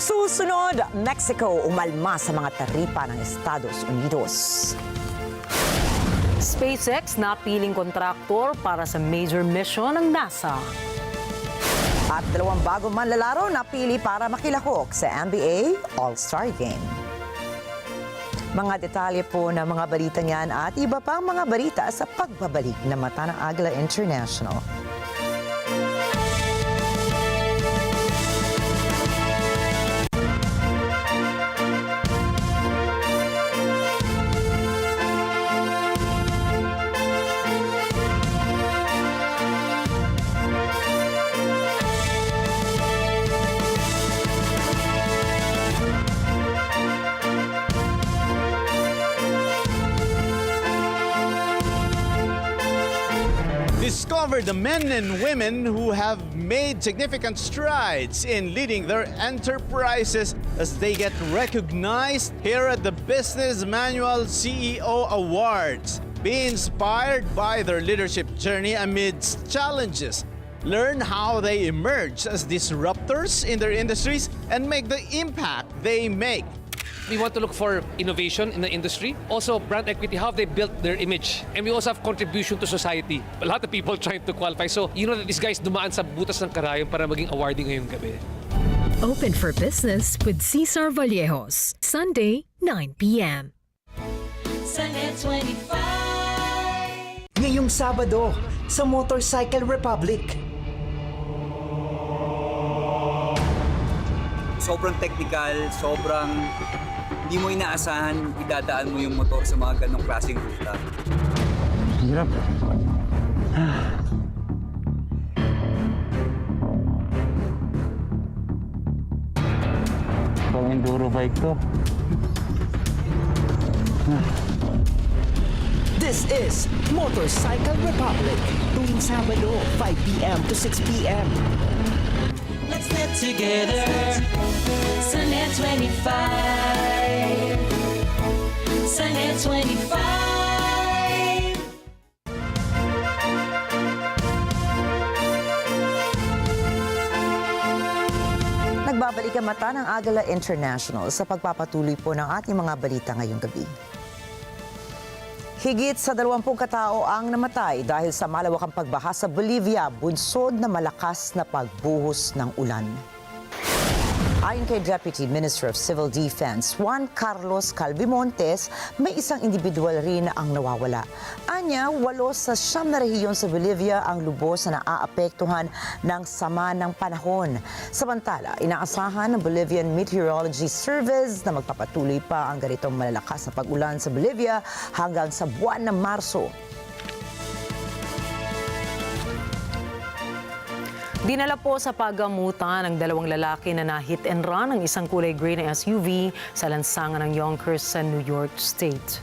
B: Susunod, Mexico umalma sa mga taripa ng Estados Unidos.
A: SpaceX napiling kontraktor para sa major mission ng NASA.
B: At 2 bagong manlalaro napili para makilahok sa NBA All-Star Game. Mga detalye po ng mga balita niyan at iba pang mga balita sa pagbabalik na mata ng Agila International.
U: Discover the men and women who have made significant strides in leading their enterprises as they get recognized here at the Business Manual CEO Awards. Be inspired by their leadership journey amidst challenges. Learn how they emerge as disruptors in their industries and make the impact they make.
V: We want to look for innovation in the industry. Also, brand equity, how they built their image. And we also have contribution to society. A lot of people trying to qualify. So, you know that these guys dumaan sa butas ng karayom para maging awardee ngayong gabi.
W: Open for business with Cesar Vallejos. Sunday, 9 p.m.
X: Sunday 25.
Y: Ngayong Sabado sa Motorcycle Republic.
C: sobrang technical, sobrang hindi mo inaasahan idadaan mo yung motor sa mga ganong klaseng ruta.
F: Hirap. Pang enduro bike to.
D: This is Motorcycle Republic, tuwing Sabado, 5 p.m. to 6 p.m.
X: Let's live together. Sunday 25. Sunday 25.
B: Nagbabalik ang mata ng Agila International sa pagpapatuloy po ng ating mga balita ngayong gabi. Higit sa 20 katao ang namatay dahil sa malawakang pagbaha sa Bolivia, bunsod na malakas na pagbuhos ng ulan. Ayon kay Deputy Minister of Civil Defense Juan Carlos Calvimontes, may isang individual rin ang nawawala. Anya, 8 sa 9 na rehiyon sa Bolivia ang lubos na naaapektuhan ng sama ng panahon. Samantala, inaasahan ng Bolivian Meteorology Service na magpapatuloy pa ang ganitong malalakas na pag-ulan sa Bolivia hanggang sa buwan ng Marso.
A: Dinala po sa paggamutan ng 2 lalaki na na-hit and run ng isang kulay gray na SUV sa lansangan ng Yonkers sa New York State.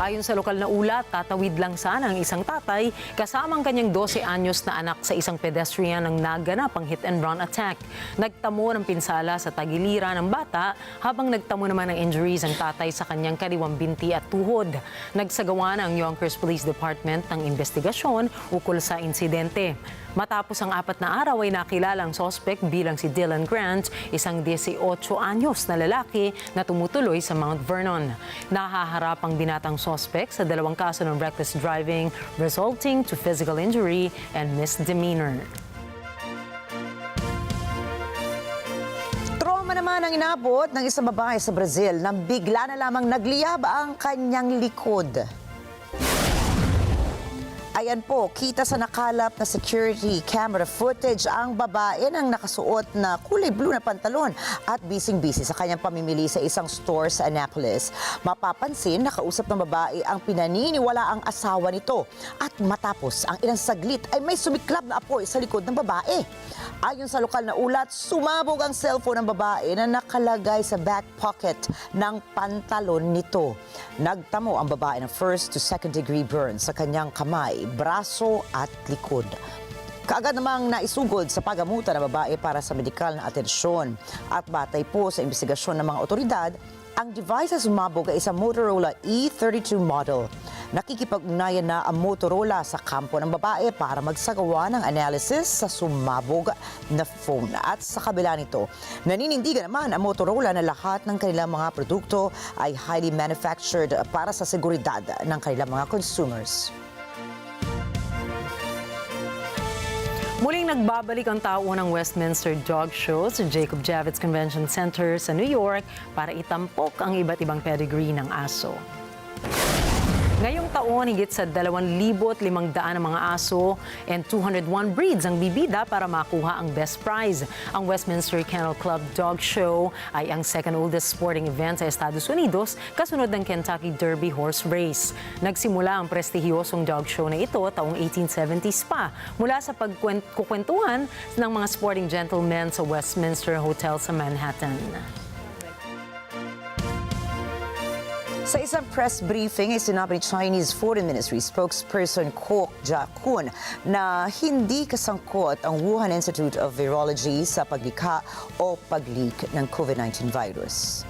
A: Ayon sa lokal na ulat, tatawid lang sana ang isang tatay kasama ang kanyang 12 anyos na anak sa isang pedestrian ng naganap ang hit-and-run attack. Nagtamo ng pinsala sa tagiliran ng bata habang nagtamo naman ng injuries ang tatay sa kanyang kaliwang binti at tuhod. Nagsagawa na ang Yonkers Police Department ng investigasyon ukol sa insidente. Matapos ang 4 na araw ay nakilala ang suspect bilang si Dylan Grant, isang 18 anyos na lalaki na tumutuloy sa Mount Vernon. Nahaharap ang binatang suspect sa 2 kaso ng reckless driving resulting to physical injury and misdemeanor.
B: Trauma naman ang inabot ng isang babae sa Brazil nang bigla na lamang nagliyab ang kanyang likod. Ayan po, kita sa nakalap na security camera footage ang babae ng nakasuot na kulay blue na pantalon at bising-busy sa kanyang pamimili sa isang store sa Annapolis. Mapapansin, nakausap ng babae ang pinaniniwala ang asawa nito at matapos ang ilang saglit ay may sumiklab na apoy sa likod ng babae. Ayon sa lokal na ulat, sumabog ang cellphone ng babae na nakalagay sa back pocket ng pantalon nito. Nagtamo ang babae ng 1st to 2nd degree burns sa kanyang kamay, braso at likod. Kaagad namang naisugod sa pagamutan ng babae para sa medikal na atensyon. At batay po sa investigasyon ng mga otoridad, ang device na sumabog ay isang Motorola E32 model. Nakikipag-ugnayan na ang Motorola sa kampo ng babae para magsagawa ng analysis sa sumabog na phone. At sa kabila nito, naninindigan naman ang Motorola na lahat ng kanilang mga produkto ay highly manufactured para sa seguridad ng kanilang mga consumers.
A: Muling nagbabalik ang tao ng Westminster Dog Show sa Jacob Javits Convention Center sa New York para itampok ang iba't ibang pedigree ng aso. Ngayong taon, higit sa 2,500 na mga aso and 201 breeds ang bibida para makuha ang best prize. Ang Westminster Kennel Club Dog Show ay ang second oldest sporting event sa Estados Unidos kasunod ng Kentucky Derby Horse Race. Nagsimula ang prestihiyosong dog show na ito taong 1870s pa mula sa pagkukwentuhan ng mga sporting gentlemen sa Westminster Hotel sa Manhattan.
B: Sa isang press briefing, ay sinabi ni Chinese Foreign Ministry spokesperson Ko Jiakun na hindi kasangkot ang Wuhan Institute of Virology sa paglikha o pag-leak ng COVID-19 virus.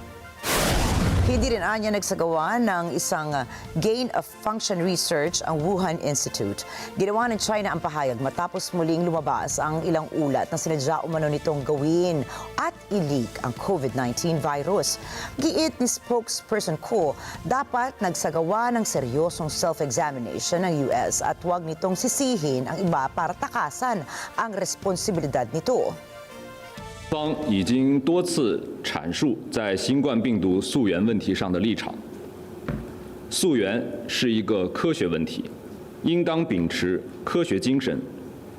B: Hindi rin anya nagsagawa ng isang gain-of-function research ang Wuhan Institute. Ginawa ng China ang pahayag matapos muling lumabas ang ilang ulat na sinadya umano nitong gawin at i-leak ang COVID-19 virus. Giit ni spokesperson Ko, dapat nagsagawa ng seryosong self-examination ng US at huwag nitong sisihin ang iba para takasan ang responsibilidad nito.
E: 方已经多次阐述在新冠病毒溯源问题上的立场。溯源是一个科学问题，应当秉持科学精神，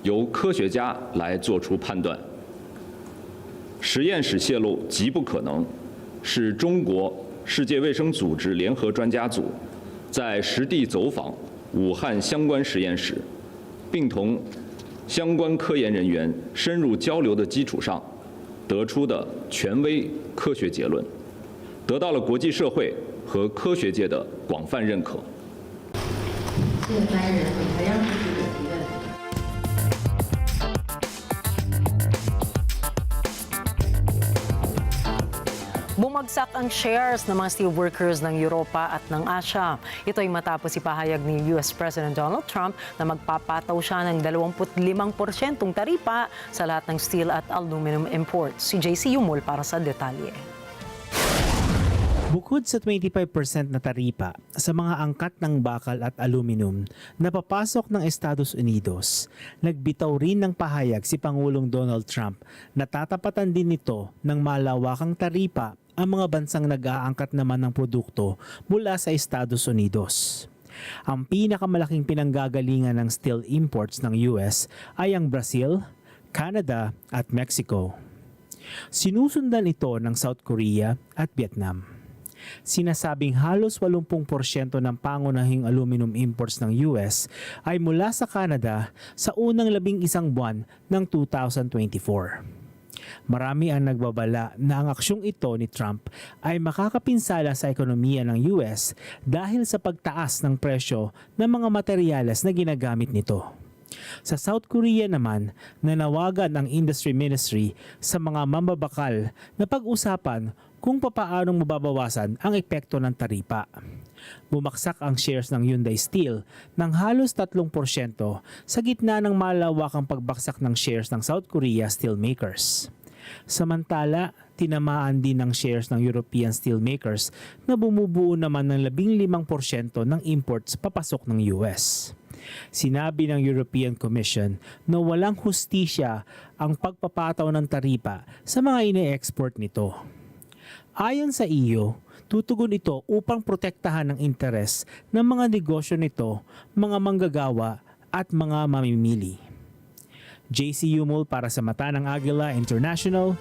E: 由科学家来做出判断。实验室泄露极不可能，是中国世界卫生组织联合专家组在实地走访武汉相关实验室，并同相关科研人员深入交流的基础上得出的权威科学结论，得到了国际社会和科学界的广泛认可。
A: Bumagsak ang shares ng mga steelworkers ng Europa at ng Asia. Ito ay matapos ipahayag ni US President Donald Trump na magpapataw siya ng 25% taripa sa lahat ng steel at aluminum imports. Si JC Yumol para sa detalye.
G: Bukod sa 25% na taripa sa mga angkat ng bakal at aluminum na papasok ng Estados Unidos, nagbitaw rin ng pahayag si Pangulong Donald Trump na tatapatan din nito ng malawakang taripa ang mga bansang nag-aangkat naman ng produkto mula sa Estados Unidos. Ang pinakamalaking pinanggagalingan ng steel imports ng US ay ang Brazil, Canada at Mexico. Sinusundan ito ng South Korea at Vietnam. Sinasabing halos 80% ng pangunahing aluminum imports ng US ay mula sa Canada sa unang 11 buwan ng 2024. Marami ang nagbabala na ang aksyong ito ni Trump ay makakapinsala sa ekonomiya ng US dahil sa pagtaas ng presyo ng mga materyales na ginagamit nito. Sa South Korea naman, nanawagan ang Industry Ministry sa mga mambabakal na pag-usapan kung papaanong mababawasan ang epekto ng taripa. Bumaksak ang shares ng Hyundai Steel ng halos 3% sa gitna ng malawakang pagbaksak ng shares ng South Korea steelmakers. Samantala, tinamaan din ng shares ng European steelmakers na bumubuo naman ng 15% ng imports papasok ng US. Sinabi ng European Commission na walang hustisya ang pagpapataw ng taripa sa mga ine-export nito. Ayon sa EU, tutugon ito upang protektahan ang interes ng mga negosyo nito, mga manggagawa at mga mamimili. JC Yumol para sa Mata ng Agila International,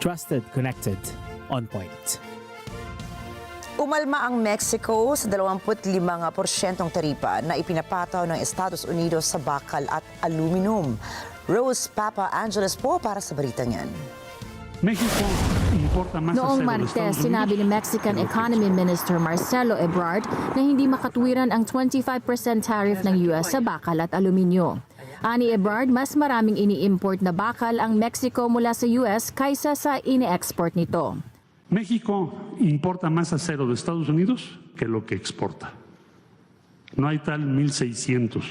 G: Trusted, Connected, On Point.
B: Umalma ang Mexico sa 25% taripa na ipinapataw ng Estados Unidos sa bakal at aluminum. Rose Papa Angeles po para sa balita niyan.
K: Noong Martes, sinabi ni Mexican Economy Minister Marcelo Ebrard na hindi makatuwiran ang 25% tariff ng US sa bakal at aluminyo. Ani Ebrard, mas maraming ini-import na bakal ang Mexico mula sa US kaysa sa ini-export nito.
L: México importa más acero de Estados Unidos que lo que exporta. No hay tal 1,600%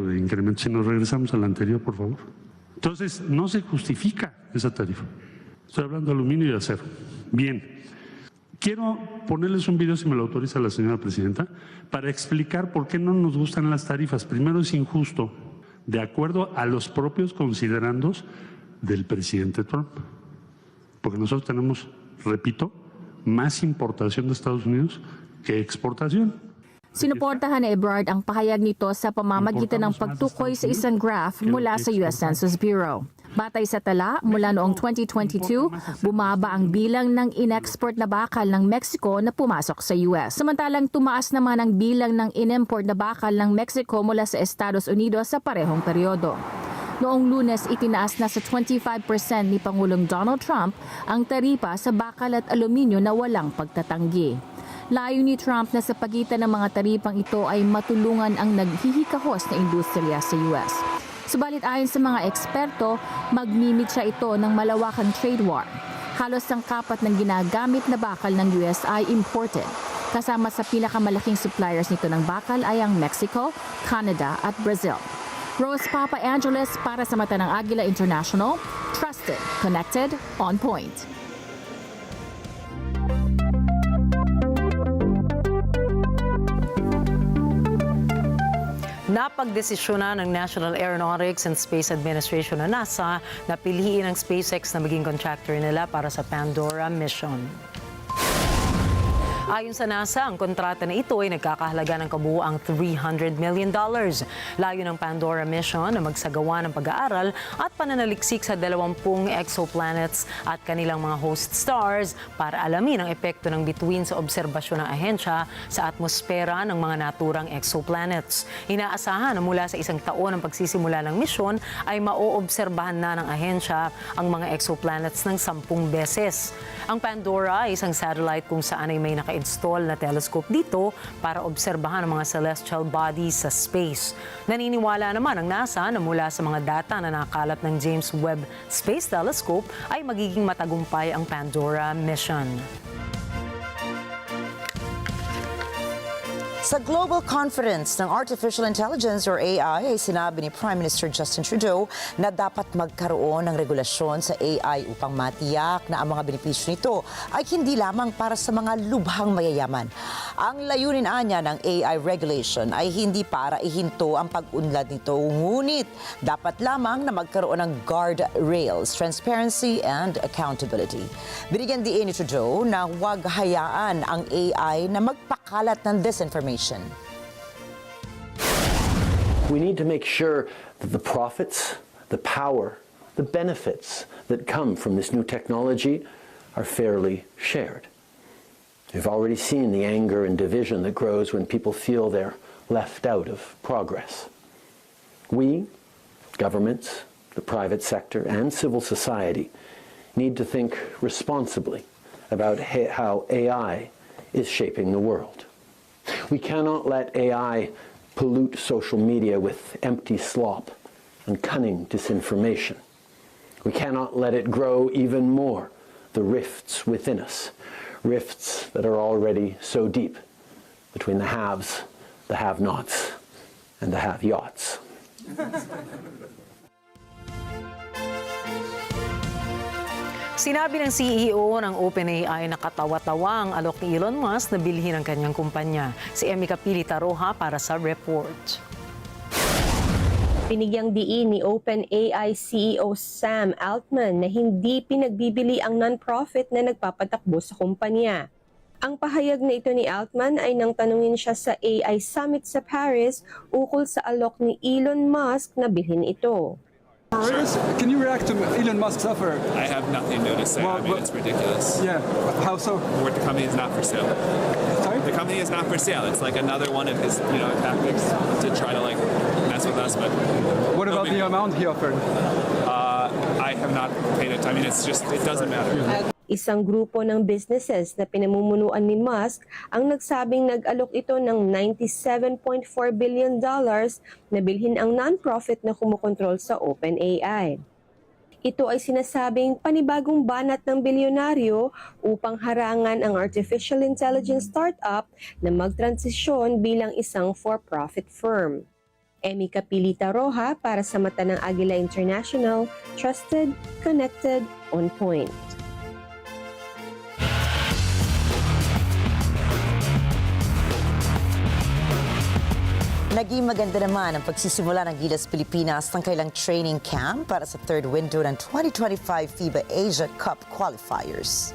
L: de incremento. Si nos regresamos al anterior, por favor. Entonces, no se justifica esa tarifa. Estoy hablando de aluminio y de acero. Bien. Quiero ponerles un video, si me lo autoriza la señora presidenta, para explicar por qué no nos gustan las tarifas. Primero, es injusto, de acuerdo a los propios considerandos del presidente Trump. Porque nosotros tenemos, repito, más importación de Estados Unidos que exportación.
K: Sinuportahan ni Ebrard ang pahayag nito sa pamamagitan ng pagtukoy sa isang graph mula sa US Census Bureau. Batay sa tala, mula noong 2022, bumaba ang bilang ng in-export na bakal ng Mexico na pumasok sa US. Samantalang tumaas naman ang bilang ng in-import na bakal ng Mexico mula sa Estados Unidos sa parehong peryodo. Noong Lunes, itinaas na sa 25% ni Pangulong Donald Trump ang taripa sa bakal at aluminyo na walang pagtatanggi. Layo ni Trump na sa pagitan ng mga taripang ito ay matulungan ang naghihikahos na industriya sa US. Subalit ayon sa mga eksperto, magmimitsa ito ng malawakang trade war. Halos ang kapat ng ginagamit na bakal ng US ay imported. Kasama sa pinakamalaking suppliers nito ng bakal ay ang Mexico, Canada at Brazil. Rose Papa Angeles para sa Mata ng Agila International, Trusted, Connected, On Point.
A: Napagdesisyonan ng National Aeronautics and Space Administration o NASA na piliin ang SpaceX na maging contractor nila para sa Pandora mission. Ayon sa NASA, ang kontrata na ito ay nagkakahalaga ng kabuuang $300 million. Layo ng Pandora mission na magsagawa ng pag-aaral at pananaliksik sa 20 exoplanets at kanilang mga host stars para alamin ang epekto ng bituin sa obserbasyon ng ahensya sa atmosfera ng mga naturang exoplanets. Inaasahan na mula sa isang taon ng pagsisimula ng misyon ay maoobserbahan na ng ahensya ang mga exoplanets ng 10 beses. Ang Pandora ay isang satellite kung saan ay may naka-install na telescope dito para obserbahan ang mga celestial bodies sa space. Naniniwala naman ang NASA na mula sa mga data na nakakalap ng James Webb Space Telescope ay magiging matagumpay ang Pandora mission.
B: Sa Global Conference ng Artificial Intelligence or AI ay sinabi ni Prime Minister Justin Trudeau na dapat magkaroon ng regulasyon sa AI upang matiyak na ang mga benepisyo nito ay hindi lamang para sa mga lubhang mayayaman. Ang layunin anya ng AI regulation ay hindi para ihinto ang pag-unlad nito, ngunit dapat lamang na magkaroon ng guardrails, transparency and accountability. Binigyan diin ni Trudeau na huwag hayaan ang AI na magpakalat ng disinformation.
I: We need to make sure that the profits, the power, the benefits that come from this new technology are fairly shared. We've already seen the anger and division that grows when people feel they're left out of progress. We, governments, the private sector, and civil society need to think responsibly about how AI is shaping the world. We cannot let AI pollute social media with empty slop and cunning disinformation. We cannot let it grow even more the rifts within us, rifts that are already so deep between the haves, the have-nots, and the have-yachts.
A: Sinabi ng CEO ng OpenAI na katawa-tawa ang alok ni Elon Musk na bilhin ang kanyang kumpanya. Si Emmy Capilita Roja para sa report.
N: Binigyang diin ni OpenAI CEO Sam Altman na hindi pinagbibili ang non-profit na nagpapatakbo sa kumpanya. Ang pahayag na ito ni Altman ay nang tanungin siya sa AI Summit sa Paris ukol sa alok ni Elon Musk na bilhin ito.
O: Can you react to Elon Musk's offer?
T: I have nothing new to say. I mean, it's ridiculous.
O: Yeah, how so?
T: The company is not for sale.
O: Sorry?
T: The company is not for sale. It's like another one of his, tactics to try to mess with us. But
O: what about the amount he offered?
T: I have not paid it. I mean, it's just, it doesn't matter.
N: Isang grupo ng businesses na pinamumunuan ni Musk ang nagsabing nag-alok ito ng $97.4 billion na bilhin ang non-profit na kumukontrol sa OpenAI. Ito ay sinasabing panibagong banat ng bilyonaryo upang harangan ang artificial intelligence startup na magtransisyon bilang isang for-profit firm. Emmy Capilita Roja para sa mata ng Agila International, trusted, connected, on point.
B: Naging maganda naman ang pagsisimula ng Gilas Pilipinas ng kailang training camp para sa third window ng 2025 FIBA Asia Cup qualifiers.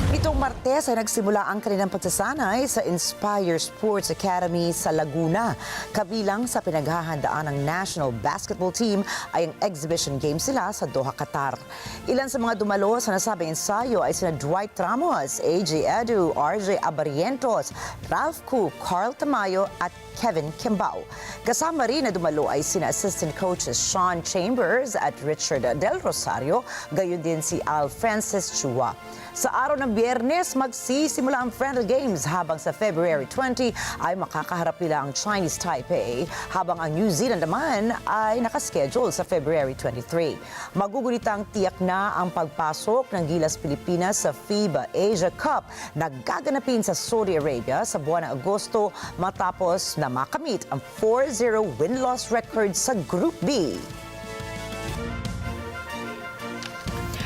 B: Nitong Martes ay nagsimula ang kanilang pagsasanay sa Inspire Sports Academy sa Laguna. Kabilang sa pinaghahandaan ng national basketball team ay ang exhibition games sila sa Doha, Qatar. Ilan sa mga dumalo sa nasabing ensayo ay sina Dwight Ramos, AJ Edu, RJ Abarientos, Ralph Coop, Carl Tamayo at Kevin Kimbao. Kasama rin na dumalo ay sina assistant coaches Sean Chambers at Richard Del Rosario, gayon din si Al Francis Chua. Sa araw ng Biyernes, magsisimula ang friendly games habang sa February 20 ay makakaharap nila ang Chinese Taipei habang ang New Zealand naman ay nakaschedule sa February 23. Magugunitang tiyak na ang pagpasok ng Gilas Pilipinas sa FIBA Asia Cup na gaganapin sa Saudi Arabia sa buwan ng Agosto matapos na makamit ang 4-0 win-loss record sa Group B.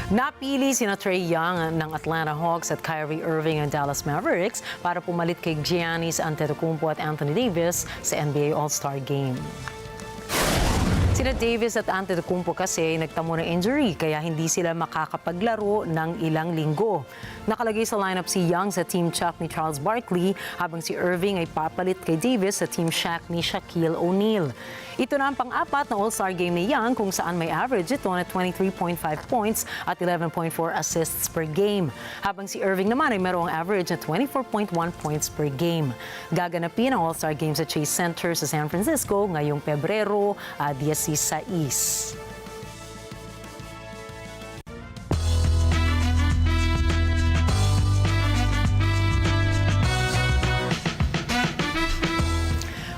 A: Napili sina Trae Young ng Atlanta Hawks at Kyrie Irving ng Dallas Mavericks para pumalit kay Giannis Antetokounmpo at Anthony Davis sa NBA All-Star Game. Sina Davis at Antetokounmpo kasi nagtamo ng injury kaya hindi sila makakapaglaro ng ilang linggo. Nakalagay sa lineup si Young sa team Chuck ni Charles Barkley habang si Irving ay papalit kay Davis sa team Shaq ni Shaquille O'Neal. Ito na ang pang-apat na All-Star game ni Young kung saan may average ito na 23.5 points at 11.4 assists per game. Habang si Irving naman ay merong average na 24.1 points per game. Gaganapin ang All-Star game sa Chase Center sa San Francisco ngayong Pebrero 16.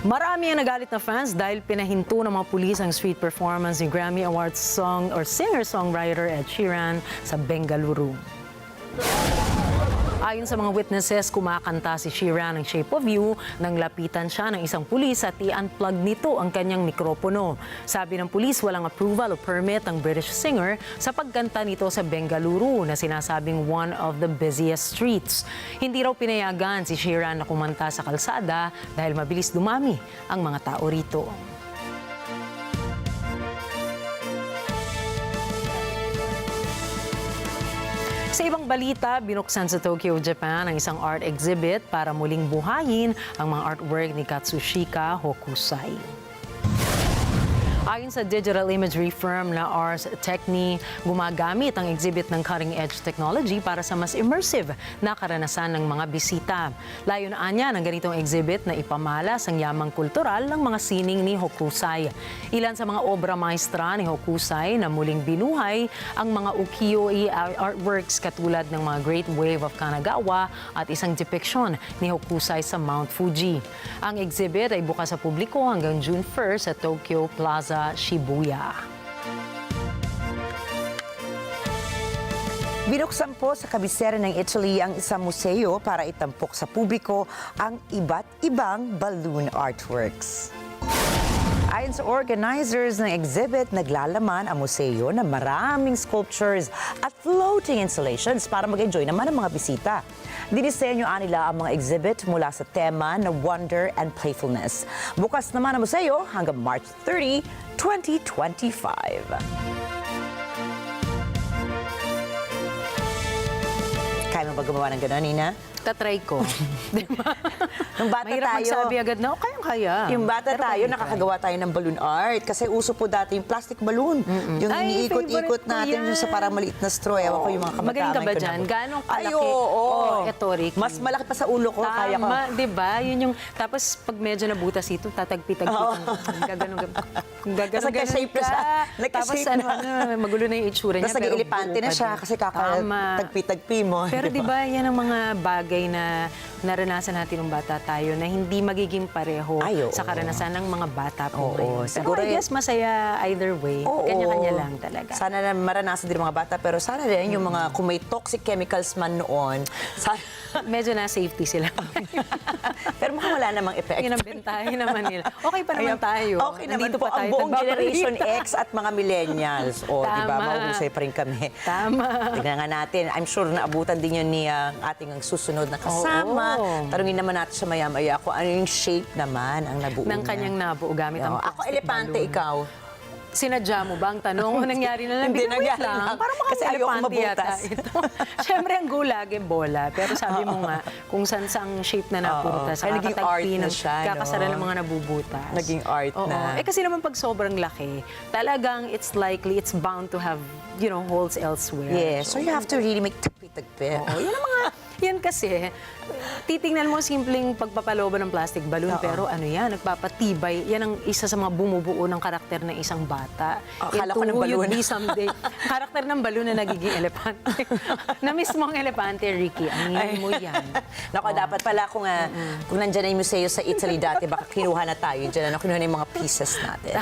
A: Marami ang nagalit na fans dahil pinahinto ng mga pulis ang street performance ni Grammy Awards song or singer-songwriter Ed Sheeran sa Bengaluru. Ayon sa mga witnesses, kumakanta si Sheeran ng Shape of You nang lapitan siya ng isang pulis at i-unplug nito ang kanyang mikropono. Sabi ng pulis, walang approval o permit ang British singer sa pagkanta nito sa Bengaluru na sinasabing one of the busiest streets. Hindi raw pinayagan si Sheeran na kumanta sa kalsada dahil mabilis dumami ang mga tao rito. Sa ibang balita, binuksan sa Tokyo, Japan ang isang art exhibit para muling buhayin ang mga artwork ni Katsushika Hokusai. Ayon sa digital imagery firm na Ars Techni, gumagamit ang exhibit ng cutting-edge technology para sa mas immersive na karanasan ng mga bisita. Layunan niya ng ganitong exhibit na ipamalas ang yamang kultural ng mga sining ni Hokusai. Ilan sa mga obra maestra ni Hokusai na muling binuhay ang mga ukiyo-e artworks katulad ng mga Great Wave of Kanagawa at isang depiction ni Hokusai sa Mount Fuji. Ang exhibit ay bukas sa publiko hanggang June 1 sa Tokyo Plaza, Shibuya.
B: Binuksan po sa kabisera ng Italy ang isang museo para itampok sa publiko ang iba't ibang balloon artworks. Ayon sa organizers ng exhibit, naglalaman ang museo ng maraming sculptures at floating installations para mag-enjoy naman ang mga bisita. Dinisenyo nila ang mga exhibit mula sa tema na wonder and playfulness. Bukas naman ang museo hanggang March 30, 2025. Kaya mo ba gumawa ng gano'n, Nina?
A: Tatry ko.
B: Nung bata
A: Mahirap
B: tayo,
A: magsabi agad na, kayang-kaya.
B: yung bata
A: Pero
B: tayo,
A: pwede
B: nakakagawa tayo ng balloon art. Kasi uso po dati yung plastic balloon. Yung
A: Ay,
B: iniikot-ikot
A: favorite ko
B: natin yung sa
A: yan.
B: parang maliit na straw. Ewan ko yung mga kamag-aman
A: Magaling ka ba
B: ko
A: dyan?
B: na-
A: Gano'ng kalaki?
B: Ay, oo.
A: Eto, Rikki.
B: Mas malaki pa sa ulo ko. Kaya ko.
A: Tama, di ba? Yun yung, tapos pag medyo nabutas ito, tatagpi-tagpi. Gaganon.
B: Nagka-shape na siya.
A: Tapos
B: Nagka-shape
A: magulo na yung itsura niya.
B: Tapos naging elepante na siya kasi kakatagpi-tagpi mo.
A: Pero di ba, yan ang mga bagay na naranasan natin ng bata tayo na hindi magiging pareho sa karanasan ng mga bata po ngayon.
B: Siguro
A: Pero I guess masaya either way. Kanya-kanya lang talaga.
B: Sana na maranasan din ng mga bata, pero sana din yung mga, kung may toxic chemicals man noon, sana...
A: Medyo na safety sila.
B: Pero mukhang wala namang effect.
A: Yun ang bentahe naman nila. Okay pa naman tayo.
B: Okay naman
A: Nandito
B: po
A: pa
B: ang
A: tayo,
B: buong
A: nagbabalita.
B: Generation X at mga millennials. O, di ba? Mahusay pa rin kami.
A: Tama.
B: Tignan nga natin. I'm sure na abutan din yun ni ating susunod na kasama. Tanungin naman natin siya maya-maya kung ano yung shape naman ang nabuo
A: ng kanyang nabuo gamit ang
B: Ako,
A: plastic
B: elepante,
A: balloon.
B: ikaw.
A: Sinadya mo ba ang tanong? O nangyari na lang?
B: Hindi,
A: Bigla
B: nangyari
A: lang.
B: lang.
A: Parang
B: Kasi
A: mukhang
B: ayoko
A: elepante yata
B: mabutas.
A: ito. Siyempre, ang go lagi bola. Pero sabi mo nga, kung saan ang shape na napunta sa
B: Kaya naging art
A: kakatagpi
B: na
A: ng
B: siya, no?
A: kakasara ng mga nabubutas.
B: Naging art na.
A: Eh kasi naman pag sobrang laki, talagang it's likely, it's bound to have, holes elsewhere.
B: Yeah, so you have to really make tagpi-tagpi.
A: Oo, yun ang mga, yan kasi, titingnan mo simpleng pagpapalooban ng plastic balloon, pero ano yan, nagpapatibay. Yan ang isa sa mga bumubuo ng karakter ng isang bata.
B: Akala ko ng
A: Who you'd
B: balloon.
A: be someday. Karakter ng balloon na nagiging elepante. Na mismo ang elepante, Rikki. Aminin mo yan.
B: Naku, dapat pala kung nandyan na yung museo sa Italy dati, baka kinuha na tayo dyan. Kinuha na yung mga pieces natin.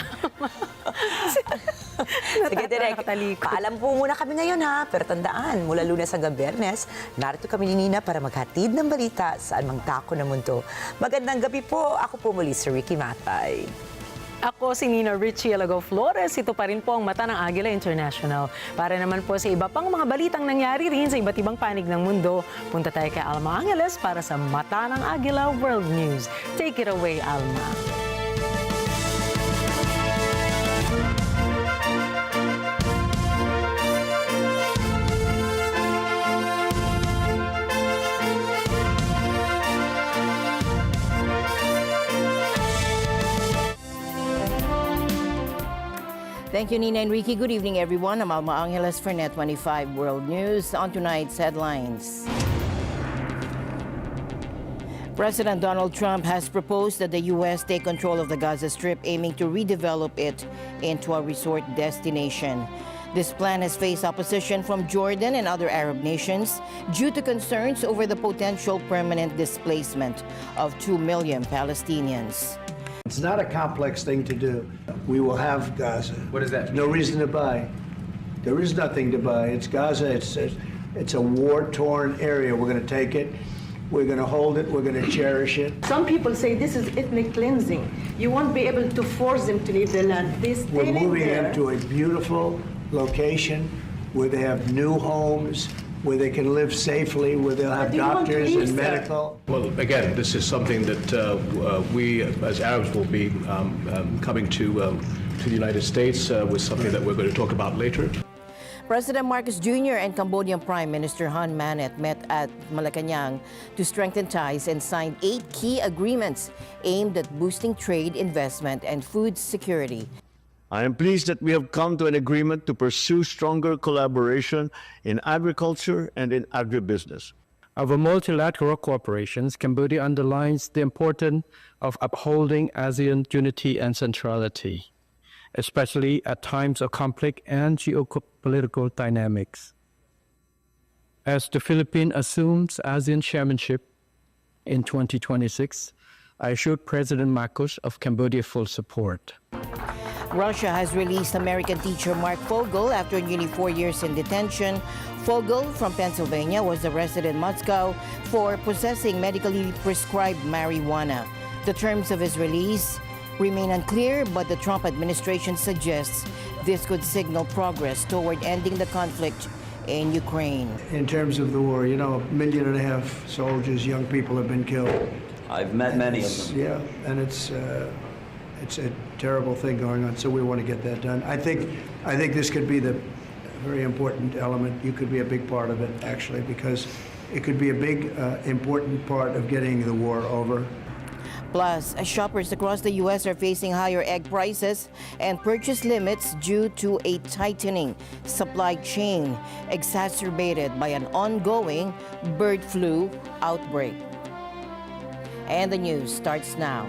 B: Sige, direct. Paalam po muna kami ngayon, ha? Pero tandaan, mula Lunes hanggang Biyernes, narito kami ni Nina para maghatid ng balita saan mang dako ng mundo. Magandang gabi po. Ako po muli si Rikki Mathay.
A: Ako si Nina Alagao Flores. Ito pa rin po ang mata ng Agila International. Para naman po sa iba pang mga balitang nangyari rin sa iba't ibang panig ng mundo, punta tayo kay Alma Angeles para sa Mata ng Agila World News. Take it away, Alma.
J: Thank you, Nina and Rikki. Good evening, everyone. I'm Alma Angeles for Net 25 World News. On tonight's headlines. President Donald Trump has proposed that the U.S. take control of the Gaza Strip, aiming to redevelop it into a resort destination. This plan has faced opposition from Jordan and other Arab nations due to concerns over the potential permanent displacement of 2 million Palestinians.
H: It's not a complex thing to do. We will have Gaza.
C: What does that mean?
H: No reason to buy. There is nothing to buy. It's Gaza. It's a war-torn area. We're going to take it. We're going to hold it. We're going to cherish it.
M: Some people say this is ethnic cleansing. You won't be able to force them to leave their land.
H: We're moving them to a beautiful location where they have new homes, where they can live safely, where they'll have doctors and medical.
P: Well, again, this is something that we, as Arabs, will be coming to the United States with something that we're going to talk about later.
J: President Marcos Jr. and Cambodian Prime Minister Hun Manet met at Malacanang to strengthen ties and signed 8 key agreements aimed at boosting trade, investment, and food security.
Q: I am pleased that we have come to an agreement to pursue stronger collaboration in agriculture and in agribusiness.
R: Our multilateral cooperations, Cambodia underlines the importance of upholding ASEAN unity and centrality, especially at times of conflict and geopolitical dynamics. As the Philippines assumes ASEAN chairmanship in 2026, I assured President Marcos of Cambodia full support.
J: Russia has released American teacher Mark Fogel after nearly 4 years in detention. Fogel from Pennsylvania was arrested in Moscow for possessing medically prescribed marijuana. The terms of his release remain unclear, but the Trump administration suggests this could signal progress toward ending the conflict in Ukraine.
H: In terms of the war, 1.5 million soldiers, young people have been killed.
Y: I've met many of them.
H: Yeah, and it's a terrible thing going on, so we want to get that done. I think this could be the very important element. You could be a big part of it, actually, because it could be a big, important part of getting the war over.
J: Plus, shoppers across the U.S. are facing higher egg prices and purchase limits due to a tightening supply chain exacerbated by an ongoing bird flu outbreak. And the news starts now.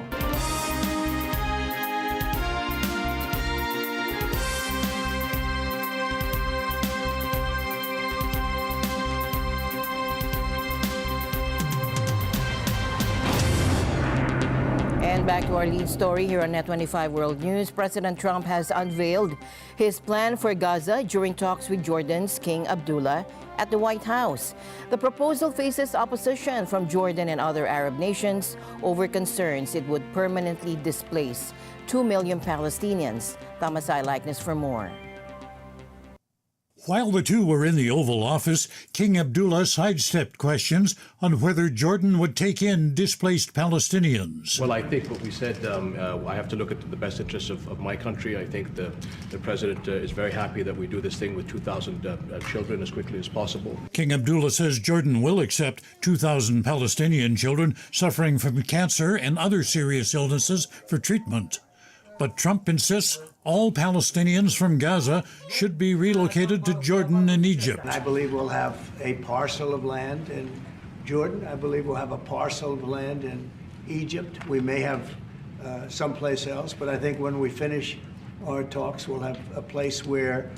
J: And back to our lead story here on Net 25 World News. President Trump has unveiled his plan for Gaza during talks with Jordan's King Abdullah at the White House. The proposal faces opposition from Jordan and other Arab nations over concerns it would permanently displace 2 million Palestinians. Tamasay likeness for more.
Z: While the two were in the Oval Office, King Abdullah sidestepped questions on whether Jordan would take in displaced Palestinians.
P: Well, I think what we said, I have to look at the best interests of my country. I think the president is very happy that we do this thing with 2,000 children as quickly as possible.
Z: King Abdullah says Jordan will accept 2,000 Palestinian children suffering from cancer and other serious illnesses for treatment. But Trump insists all Palestinians from Gaza should be relocated to Jordan and Egypt.
H: I believe we'll have a parcel of land in Jordan. I believe we'll have a parcel of land in Egypt. We may have someplace else, but I think when we finish our talks, we'll have a place where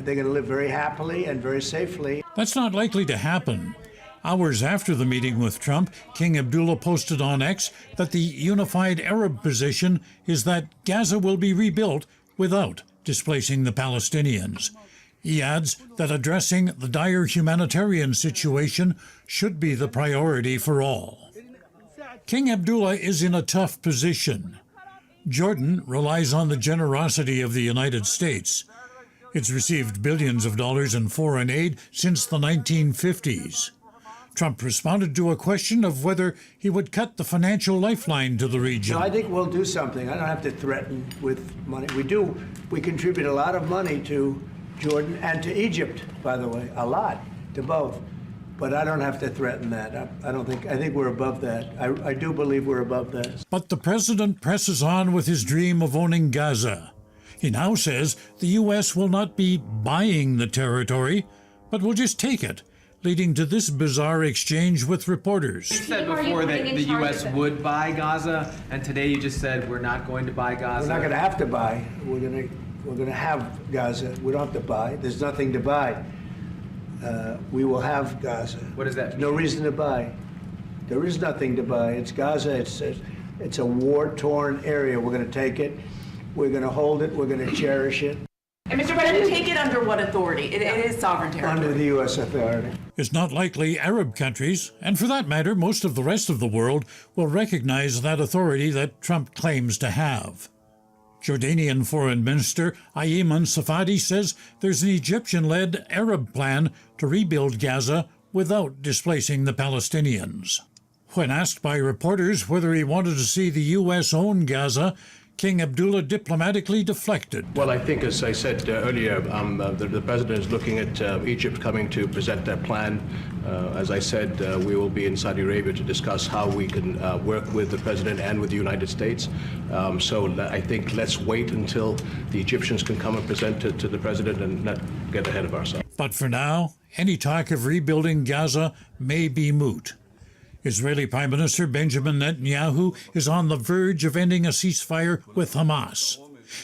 H: they're going to live very happily and very safely.
Z: That's not likely to happen. Hours after the meeting with Trump, King Abdullah posted on X that the unified Arab position is that Gaza will be rebuilt without displacing the Palestinians. He adds that addressing the dire humanitarian situation should be the priority for all. King Abdullah is in a tough position. Jordan relies on the generosity of the United States. It's received billions of dollars in foreign aid since the 1950s. Trump responded to a question of whether he would cut the financial lifeline to the region.
H: No, I think we'll do something. I don't have to threaten with money. We contribute a lot of money to Jordan and to Egypt, by the way, a lot, to both. But I don't have to threaten that. I think we're above that. I do believe we're above that.
Z: But the president presses on with his dream of owning Gaza. He now says the U.S. will not be buying the territory, but will just take it, leading to this bizarre exchange with reporters.
D: You said before that the U.S. would buy Gaza, and today you just said we're not going to buy Gaza.
H: We're not going to have to buy. We're going to have Gaza. We don't have to buy. There's nothing to buy. We will have Gaza.
D: What does that mean?
H: No reason to buy. There is nothing to buy. It's Gaza. It's a war-torn area. We're going to take it. We're going to hold it. We're going to cherish it.
F: And Mr. President, take it under what authority? It is sovereign territory.
H: Under the U.S. authority.
Z: It's not likely Arab countries, and for that matter, most of the rest of the world, will recognize that authority that Trump claims to have. Jordanian Foreign Minister Ayman Safadi says there's an Egyptian-led Arab plan to rebuild Gaza without displacing the Palestinians. When asked by reporters whether he wanted to see the U.S. own Gaza, King Abdullah diplomatically deflected.
P: Well, I think, as I said earlier, the president is looking at Egypt coming to present their plan. As I said, we will be in Saudi Arabia to discuss how we can work with the president and with the United States. So I think let's wait until the Egyptians can come and present it to the president and not get ahead of ourselves.
Z: But for now, any talk of rebuilding Gaza may be moot. Israeli Prime Minister Benjamin Netanyahu is on the verge of ending a ceasefire with Hamas.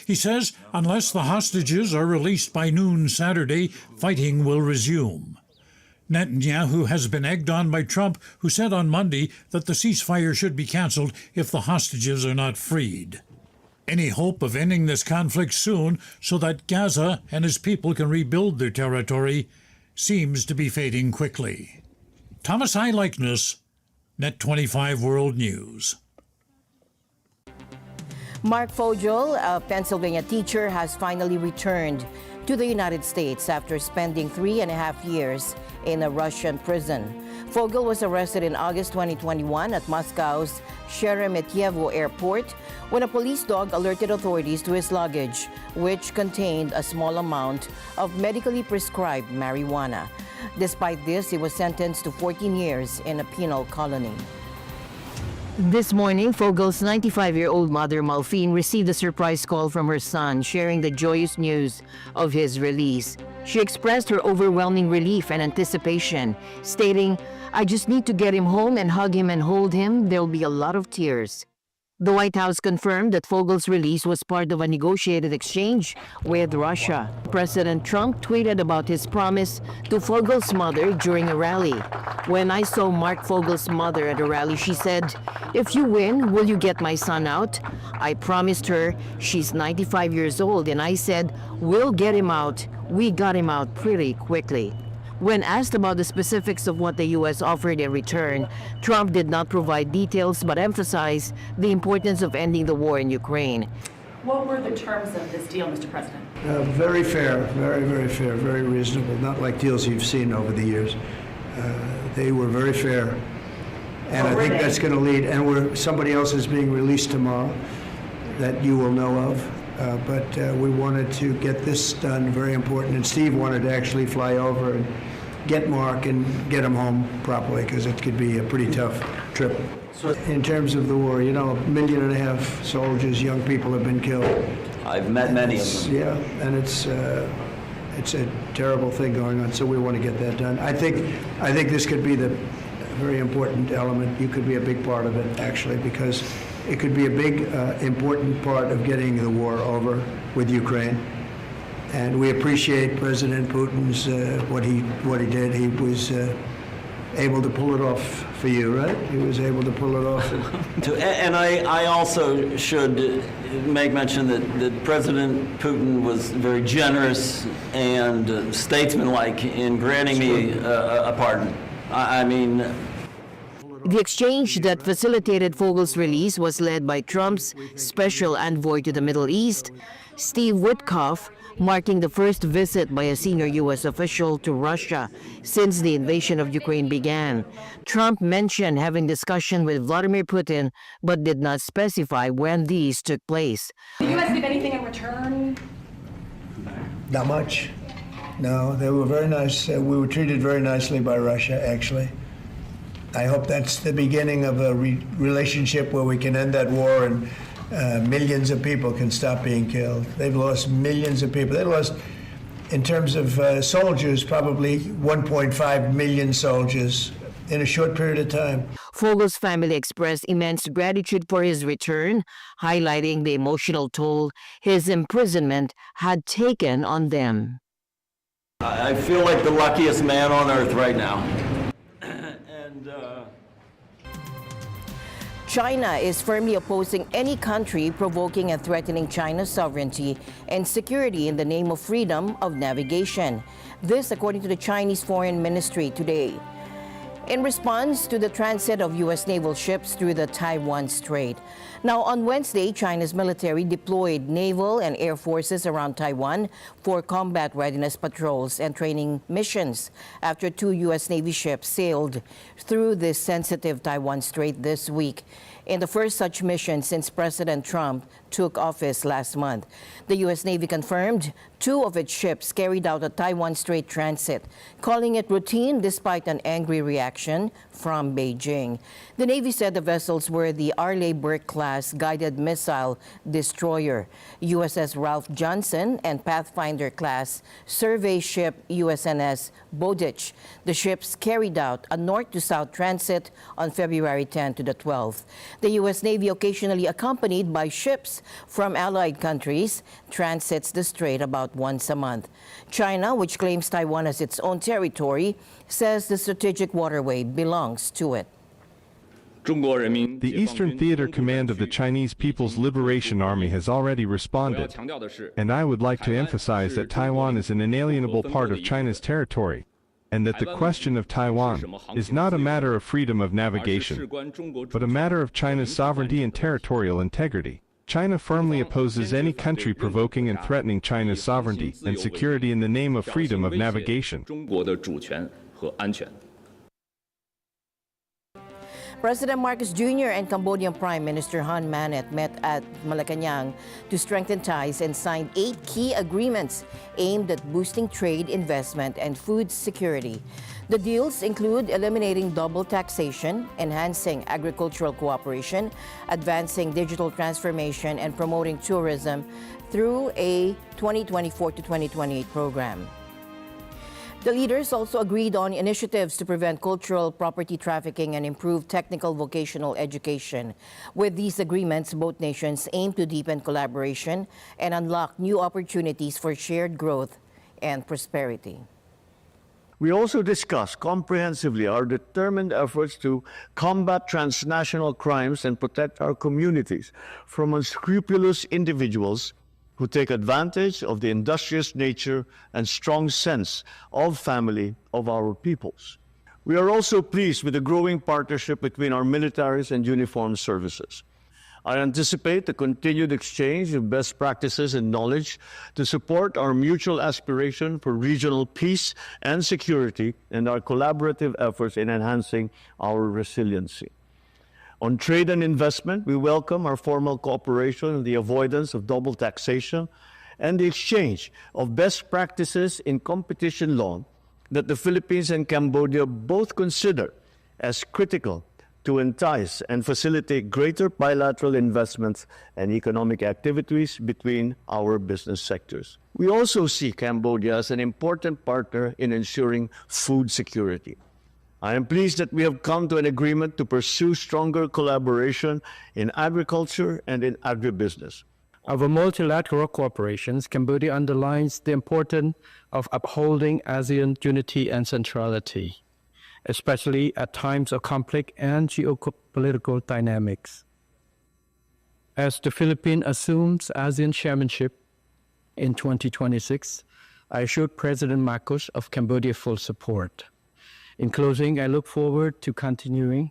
Z: He says unless the hostages are released by noon Saturday, fighting will resume. Netanyahu has been egged on by Trump, who said on Monday that the ceasefire should be cancelled if the hostages are not freed. Any hope of ending this conflict soon so that Gaza and his people can rebuild their territory seems to be fading quickly. Thomas I. Likeness, Net 25 World News.
J: Mark Fogel, a Pennsylvania teacher, has finally returned to the United States after spending 3.5 years in a Russian prison. Fogel was arrested in August 2021 at Moscow's Sheremetyevo airport when a police dog alerted authorities to his luggage, which contained a small amount of medically prescribed marijuana. Despite this, he was sentenced to 14 years in a penal colony. This morning, Fogel's 95-year-old mother, Malfine, received a surprise call from her son, sharing the joyous news of his release. She expressed her overwhelming relief and anticipation, stating, "I just need to get him home and hug him and hold him. There'll be a lot of tears." The White House confirmed that Fogel's release was part of a negotiated exchange with Russia. President Trump tweeted about his promise to Fogel's mother during a rally. "When I saw Mark Fogel's mother at a rally, she said, 'If you win, will you get my son out?' I promised her, she's 95 years old, and I said, 'We'll get him out.' We got him out pretty quickly." When asked about the specifics of what the U.S. offered in return, Trump did not provide details but emphasized the importance of ending the war in Ukraine.
F: What were the terms of this deal, Mr. President?
H: Very fair, very, very fair, very reasonable, not like deals you've seen over the years. They were very fair. And I think that's going to lead, and somebody else is being released tomorrow that you will know of. But we wanted to get this done, very important. And Steve wanted to actually fly over and get Mark and get him home properly, because it could be a pretty tough trip. In terms of the war, 1.5 million soldiers, young people have been killed.
Y: I've met many of them.
H: Yeah, and it's a terrible thing going on, so we want to get that done. I think this could be the very important element. You could be a big part of it, actually, because it could be a big, important part of getting the war over with Ukraine. And we appreciate President Putin's what he did. He was able to pull it off for you, right? He was able to pull it off.
Y: And I also should make mention that President Putin was very generous and statesmanlike in granting me a pardon. I mean,
J: the exchange that facilitated Fogel's release was led by Trump's special envoy to the Middle East, Steve Witkoff, marking the first visit by a senior U.S. official to Russia since the invasion of Ukraine began. Trump mentioned having discussion with Vladimir Putin, but did not specify when these took place.
F: Did the U.S. give anything in return?
H: Not much. No, they were very nice. We were treated very nicely by Russia, actually. I hope that's the beginning of a relationship where we can end that war and millions of people can stop being killed. They've lost millions of people. They lost, in terms of soldiers, probably 1.5 million soldiers in a short period of time.
J: Fogel's family expressed immense gratitude for his return, highlighting the emotional toll his imprisonment had taken on them.
Y: I feel like the luckiest man on earth right now.
J: China is firmly opposing any country provoking and threatening China's sovereignty and security in the name of freedom of navigation. This, according to the Chinese Foreign Ministry today. In response to the transit of U.S. naval ships through the Taiwan Strait. Now, on Wednesday, China's military deployed naval and air forces around Taiwan for combat readiness patrols and training missions after 2 U.S. Navy ships sailed through this sensitive Taiwan Strait this week, in the first such mission since President Trump took office last month. The U.S. Navy confirmed 2 of its ships carried out a Taiwan Strait transit, calling it routine despite an angry reaction from Beijing. The Navy said the vessels were the Arleigh Burke-class guided missile destroyer, USS Ralph Johnson, and Pathfinder-class survey ship USNS Bowditch. The ships carried out a north-to-south transit on February 10 to the 12th. The U.S. Navy, occasionally accompanied by ships from allied countries, transits the strait about once a month. China, which claims Taiwan as its own territory, says the strategic waterway belongs to it.
E: The Eastern Theater Command of the Chinese People's Liberation Army has already responded, and I would like to emphasize that Taiwan is an inalienable part of China's territory, and that the question of Taiwan is not a matter of freedom of navigation, but a matter of China's sovereignty and territorial integrity. China firmly opposes any country provoking and threatening China's sovereignty and security in the name of freedom of navigation.
J: President Marcos Jr. and Cambodian Prime Minister Hun Manet met at Malacanang to strengthen ties and signed 8 key agreements aimed at boosting trade, investment, and food security. The deals include eliminating double taxation, enhancing agricultural cooperation, advancing digital transformation, and promoting tourism through a 2024 to 2028 program. The leaders also agreed on initiatives to prevent cultural property trafficking and improve technical vocational education. With these agreements, both nations aim to deepen collaboration and unlock new opportunities for shared growth and prosperity.
Q: We also discussed comprehensively our determined efforts to combat transnational crimes and protect our communities from unscrupulous individuals who take advantage of the industrious nature and strong sense of family of our peoples. We are also pleased with the growing partnership between our militaries and uniformed services. I anticipate the continued exchange of best practices and knowledge to support our mutual aspiration for regional peace and security and our collaborative efforts in enhancing our resiliency. On trade and investment, we welcome our formal cooperation in the avoidance of double taxation and the exchange of best practices in competition law that the Philippines and Cambodia both consider as critical to entice and facilitate greater bilateral investments and economic activities between our business sectors. We also see Cambodia as an important partner in ensuring food security. I am pleased that we have come to an agreement to pursue stronger collaboration in agriculture and in agribusiness.
R: Our multilateral cooperations, Cambodia underlines the importance of upholding ASEAN unity and centrality, especially at times of conflict and geopolitical dynamics. As the Philippines assumes ASEAN chairmanship in 2026, I assured President Marcos of Cambodia full support. In closing, I look forward to continuing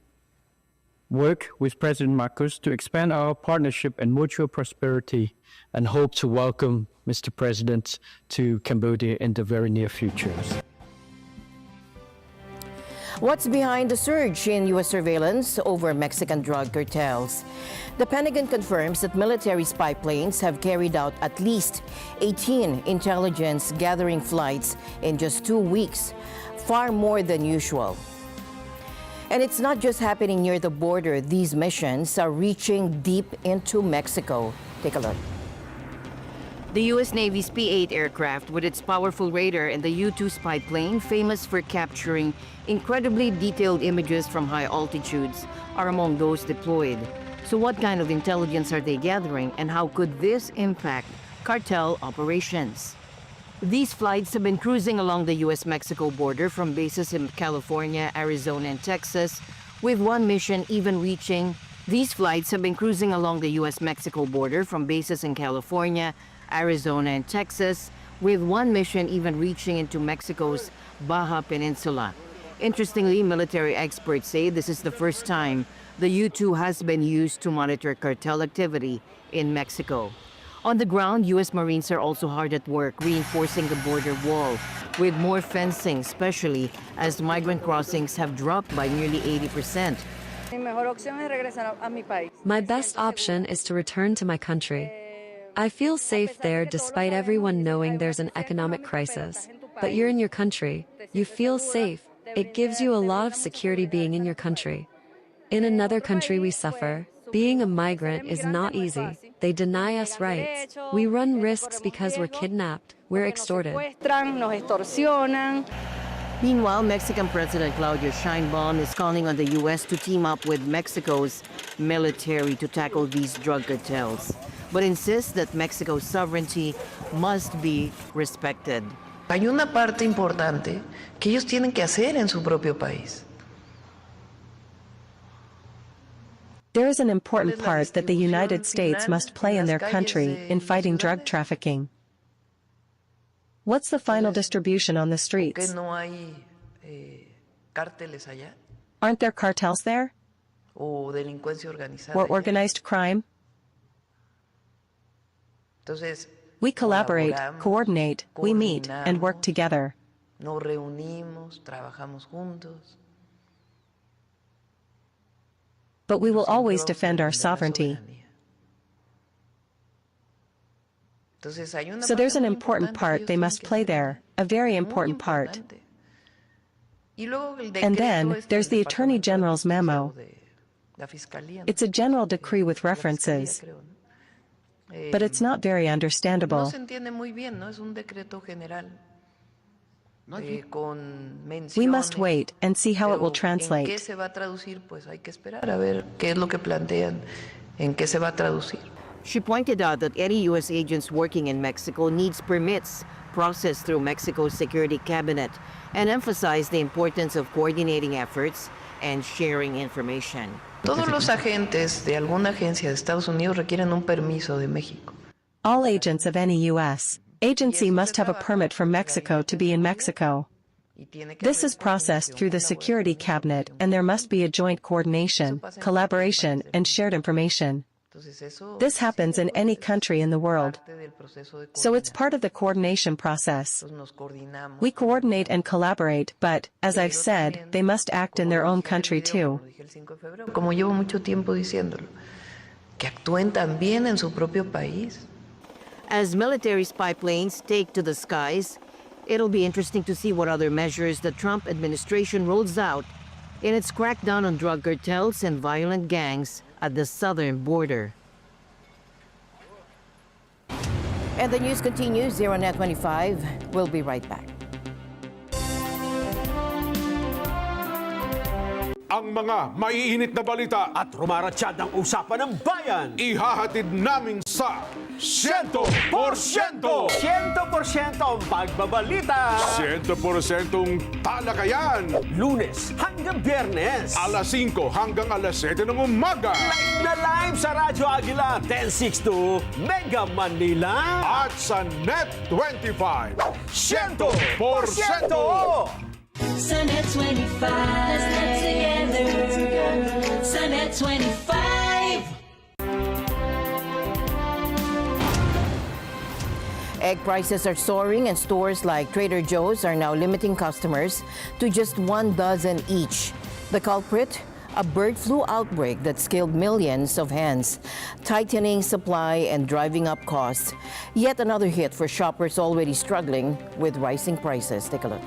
R: work with President Marcos to expand our partnership and mutual prosperity, and hope to welcome Mr. President to Cambodia in the very near future.
J: What's behind the surge in U.S. surveillance over Mexican drug cartels? The Pentagon confirms that military spy planes have carried out at least 18 intelligence gathering flights in just 2 weeks, far more than usual. And it's not just happening near the border. These missions are reaching deep into Mexico. Take a look. The U.S. Navy's P-8 aircraft, with its powerful radar and the U-2 spy plane, famous for capturing incredibly detailed images from high altitudes, are among those deployed. So what kind of intelligence are they gathering, and how could this impact cartel operations? These flights have been cruising along the U.S.-Mexico border from bases in California, Arizona, and Texas, with one mission even reaching. These flights have been cruising along the U.S.-Mexico border from bases in California, Arizona, and Texas, with one mission even reaching into Mexico's Baja Peninsula. Interestingly, military experts say this is the first time the U-2 has been used to monitor cartel activity in Mexico. On the ground, U.S. Marines are also hard at work reinforcing the border wall with more fencing, especially as migrant crossings have dropped by nearly 80%.
G: My best option is to return to my country. I feel safe there despite everyone knowing there's an economic crisis. But you're in your country. You feel safe. It gives you a lot of security being in your country. In another country we suffer. Being a migrant is not easy. They deny us rights. We run risks because we're kidnapped. We're extorted.
J: Meanwhile, Mexican President Claudia Sheinbaum is calling on the U.S. to team up with Mexico's military to tackle these drug cartels, but insists that Mexico's sovereignty must be respected.
S: Hay una parte importante que ellos tienen que hacer en su propio país.
U: There is an important part that the United States must play in their country in fighting drug trafficking. What's the final distribution on the streets? Aren't there cartels there? Or organized crime? We collaborate, coordinate, we meet, and work together. But we will always defend our sovereignty. So there's an important part they must play there, a very important part. And then there's the Attorney General's memo. It's a general decree with references, but it's not very understandable. We must wait and see how it will translate.
J: She pointed out that any U.S. agents working in Mexico needs permits processed through Mexico's security cabinet, and emphasized the importance of coordinating efforts and sharing information.
S: Todos los agentes de alguna agencia de Estados Unidos requieren un permiso de México.
U: All agents of any U.S. agency must have a permit from Mexico to be in Mexico. This is processed through the security cabinet, and there must be a joint coordination, collaboration, and shared information. This happens in any country in the world. So it's part of the coordination process. We coordinate and collaborate, but, as I've said, they must act in their own country too.
S: Como llevo mucho tiempo diciéndolo, que actúen también en su propio país.
J: As military spy planes take to the skies, it'll be interesting to see what other measures the Trump administration rolls out in its crackdown on drug cartels and violent gangs at the southern border. And the news continues here on Net 25. We'll be right back.
V: Ang mga maiinit na balita at rumaratsyad ang usapan ng bayan, ihahatid namin sa 100%! 100% ang pagbabalita! 100% talakayan! Lunes hanggang Biyernes! Alas 5 hanggang alas 7 ng umaga! Live na live sa Radyo Agila 1062 Mega Manila! At sa Net 25! 100%!
W: Sa Net 25, let's get together. Sa Net 25.
J: Egg prices are soaring, and stores like Trader Joe's are now limiting customers to just 1 dozen each. The culprit? A bird flu outbreak that's killed millions of hens, tightening supply and driving up costs. Yet another hit for shoppers already struggling with rising prices. Take a look.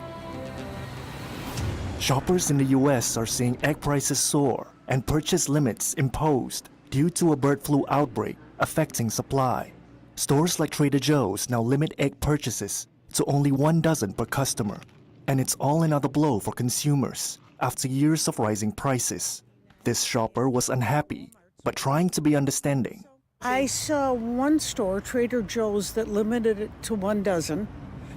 I: Shoppers in the U.S. are seeing egg prices soar and purchase limits imposed due to a bird flu outbreak affecting supply. Stores like Trader Joe's now limit egg purchases to only 1 dozen per customer. And it's all another blow for consumers after years of rising prices. This shopper was unhappy, but trying to be understanding.
K: I saw one store, Trader Joe's, that limited it to 1 dozen,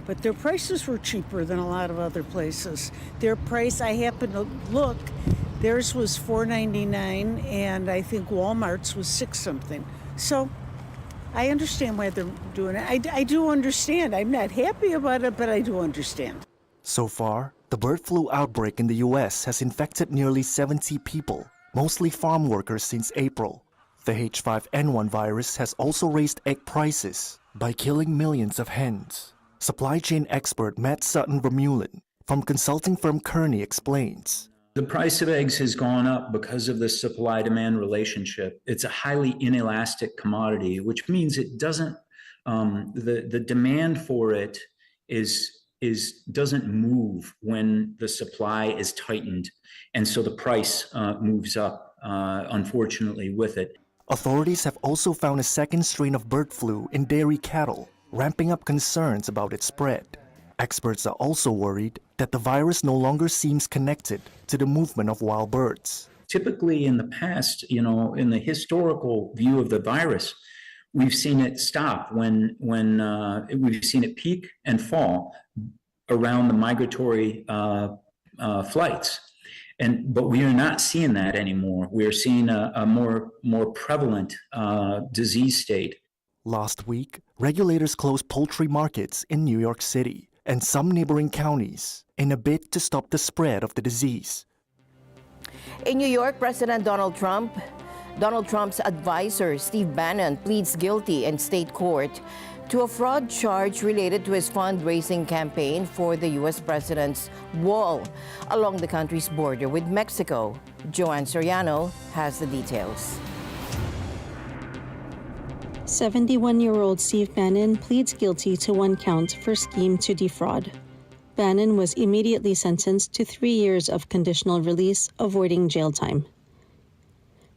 K: but their prices were cheaper than a lot of other places. Their price, I happened to look, theirs was $4.99, and I think Walmart's was $6 something. So I understand why they're doing it. I do understand. I'm not happy about it, but I do understand.
I: So far, the bird flu outbreak in the U.S. has infected nearly 70 people, mostly farm workers, since April. The H5N1 virus has also raised egg prices by killing millions of hens. Supply chain expert Matt Sutton-Vermeulen from consulting firm Kearney explains.
L: The price of eggs has gone up because of the supply-demand relationship. It's a highly inelastic commodity, which means it doesn't, the demand for it doesn't move when the supply is tightened. And so the price moves up, unfortunately, with it.
I: Authorities have also found a second strain of bird flu in dairy cattle, ramping up concerns about its spread. Experts are also worried that the virus no longer seems connected to the movement of wild birds.
L: Typically in the past, in the historical view of the virus, we've seen it stop when we've seen it peak and fall around the migratory flights. But we are not seeing that anymore. We are seeing a more prevalent disease state.
I: Last week, regulators closed poultry markets in New York City and some neighboring counties in a bid to stop the spread of the disease.
J: In New York, President Donald Trump's advisor, Steve Bannon, pleads guilty in state court to a fraud charge related to his fundraising campaign for the U.S. president's wall along the country's border with Mexico. Joanne Soriano has the details.
O: 71-year-old Steve Bannon pleads guilty to 1 count for scheme to defraud. Bannon was immediately sentenced to 3 years of conditional release, avoiding jail time.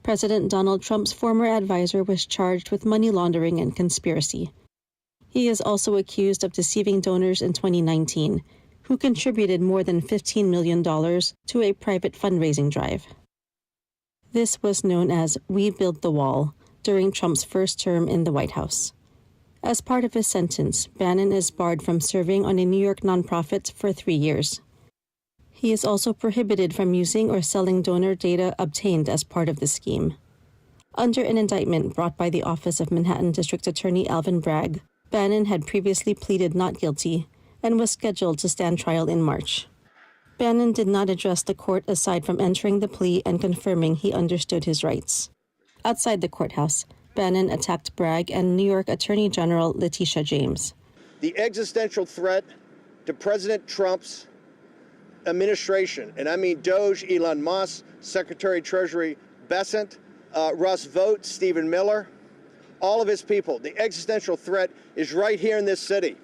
O: President Donald Trump's former advisor was charged with money laundering and conspiracy. He is also accused of deceiving donors in 2019, who contributed more than $15 million to a private fundraising drive. This was known as We Built the Wall during Trump's first term in the White House. As part of his sentence, Bannon is barred from serving on a New York nonprofit for 3 years. He is also prohibited from using or selling donor data obtained as part of the scheme. Under an indictment brought by the Office of Manhattan District Attorney Alvin Bragg, Bannon had previously pleaded not guilty and was scheduled to stand trial in March. Bannon did not address the court aside from entering the plea and confirming he understood his rights. Outside the courthouse, Bannon attacked Bragg and New York Attorney General Letitia James.
T: The existential threat to President Trump's administration, and I mean Doge, Elon Musk, Secretary Treasury Bessent, Russ Vought, Stephen Miller, all of his people. The existential threat is right here in this city.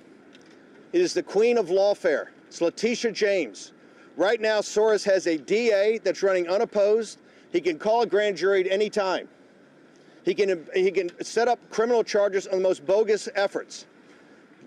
T: It is the queen of lawfare. It's Letitia James. Right now, Soros has a DA that's running unopposed. He can call a grand jury at any time. He can set up criminal charges on the most bogus efforts.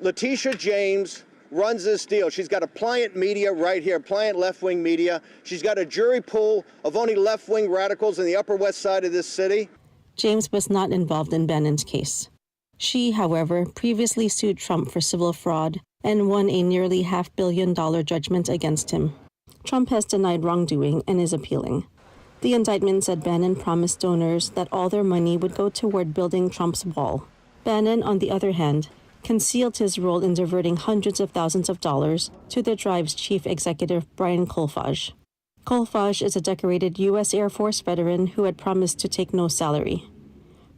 T: Letitia James runs this deal. She's got a pliant media right here, pliant left-wing media. She's got a jury pool of only left-wing radicals in the Upper West Side of this city.
O: James was not involved in Bannon's case. She, however, previously sued Trump for civil fraud and won a nearly $500 million judgment against him. Trump has denied wrongdoing and is appealing. The indictment said Bannon promised donors that all their money would go toward building Trump's wall. Bannon, on the other hand, concealed his role in diverting hundreds of thousands of dollars to the drive's chief executive, Brian Kolfage. Kolfage is a decorated U.S. Air Force veteran who had promised to take no salary.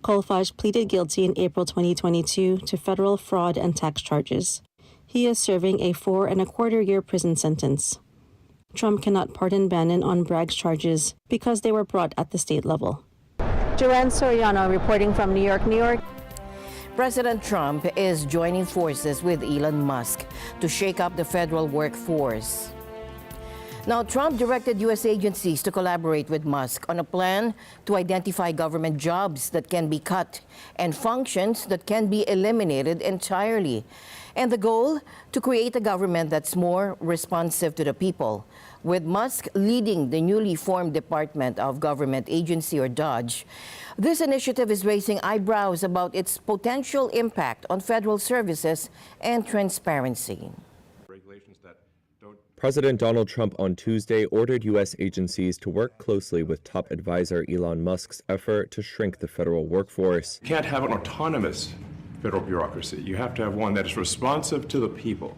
O: Kolfage pleaded guilty in April 2022 to federal fraud and tax charges. He is serving a 4.25-year prison sentence. Trump cannot pardon Bannon on Bragg's charges because they were brought at the state level. Joanne Soriano reporting from New York, New York.
J: President Trump is joining forces with Elon Musk to shake up the federal workforce. Now, Trump directed U.S. agencies to collaborate with Musk on a plan to identify government jobs that can be cut and functions that can be eliminated entirely. And the goal, to create a government that's more responsive to the people, with Musk leading the newly formed Department of Government Agency, or DOGE. This initiative is raising eyebrows about its potential impact on federal services and transparency.
A: President Donald Trump on Tuesday ordered U.S. agencies to work closely with top advisor Elon Musk's effort to shrink the federal workforce.
B: You can't have an autonomous federal bureaucracy. You have to have one that is responsive to the people.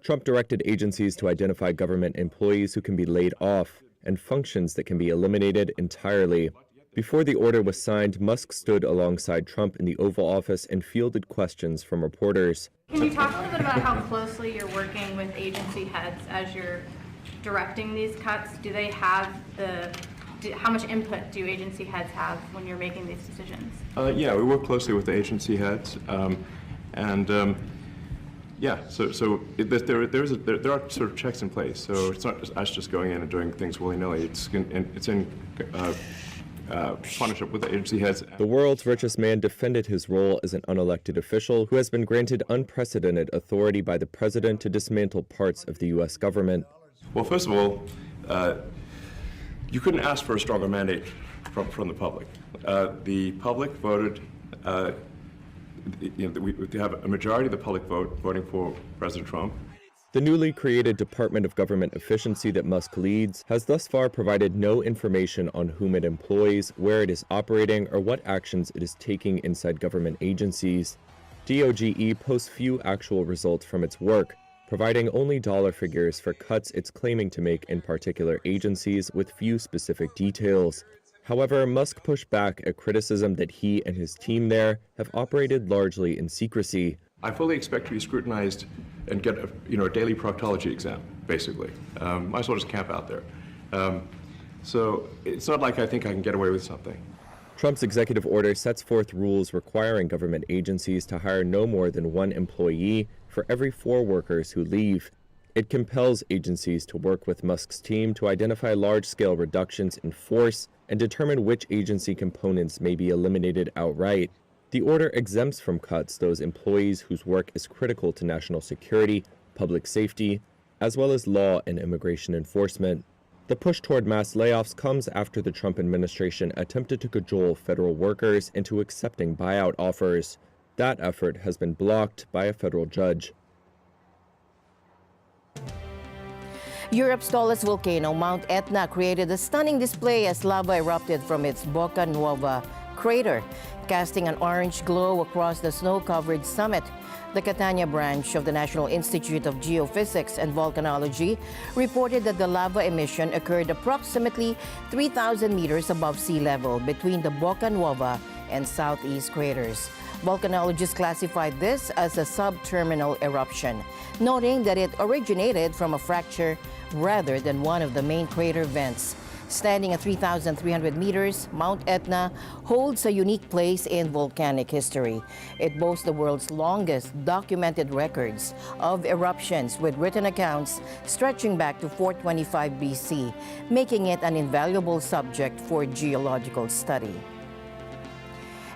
A: Trump directed agencies to identify government employees who can be laid off and functions that can be eliminated entirely. Before the order was signed, Musk stood alongside Trump in the Oval Office and fielded questions from reporters.
C: Can you talk a little bit about how closely you're working with agency heads as you're directing these cuts? Do they have how much input do agency heads have when you're making these decisions?
B: Yeah, we work closely with the agency heads, yeah. So there are sort of checks in place. So it's not just us just going in and doing things willy-nilly. It's in partnership with the agency heads.
A: The world's richest man defended his role as an unelected official who has been granted unprecedented authority by the president to dismantle parts of the U.S. government.
B: Well, first of all, you couldn't ask for a stronger mandate from the public. The public voted, we have a majority of the public voting for President Trump.
A: The newly created Department of Government Efficiency that Musk leads has thus far provided no information on whom it employs, where it is operating, or what actions it is taking inside government agencies. DOGE posts few actual results from its work, providing only dollar figures for cuts it's claiming to make in particular agencies with few specific details. However, Musk pushed back at criticism that he and his team there have operated largely in secrecy.
B: I fully expect to be scrutinized and get a daily proctology exam, basically. Might as well just camp out there. So it's not like I think I can get away with something.
A: Trump's executive order sets forth rules requiring government agencies to hire no more than one employee for every 4 workers who leave. It compels agencies to work with Musk's team to identify large-scale reductions in force and determine which agency components may be eliminated outright. The order exempts from cuts those employees whose work is critical to national security, public safety, as well as law and immigration enforcement. The push toward mass layoffs comes after the Trump administration attempted to cajole federal workers into accepting buyout offers. That effort has been blocked by a federal judge.
J: Europe's tallest volcano, Mount Etna, created a stunning display as lava erupted from its Boca Nuova crater, casting an orange glow across the snow-covered summit. The Catania branch of the National Institute of Geophysics and Volcanology reported that the lava emission occurred approximately 3,000 meters above sea level between the Boca Nuova and southeast craters. Volcanologists classified this as a subterminal eruption, noting that it originated from a fracture rather than one of the main crater vents. Standing at 3,300 meters, Mount Etna holds a unique place in volcanic history. It boasts the world's longest documented records of eruptions, with written accounts stretching back to 425 BC, making it an invaluable subject for geological study.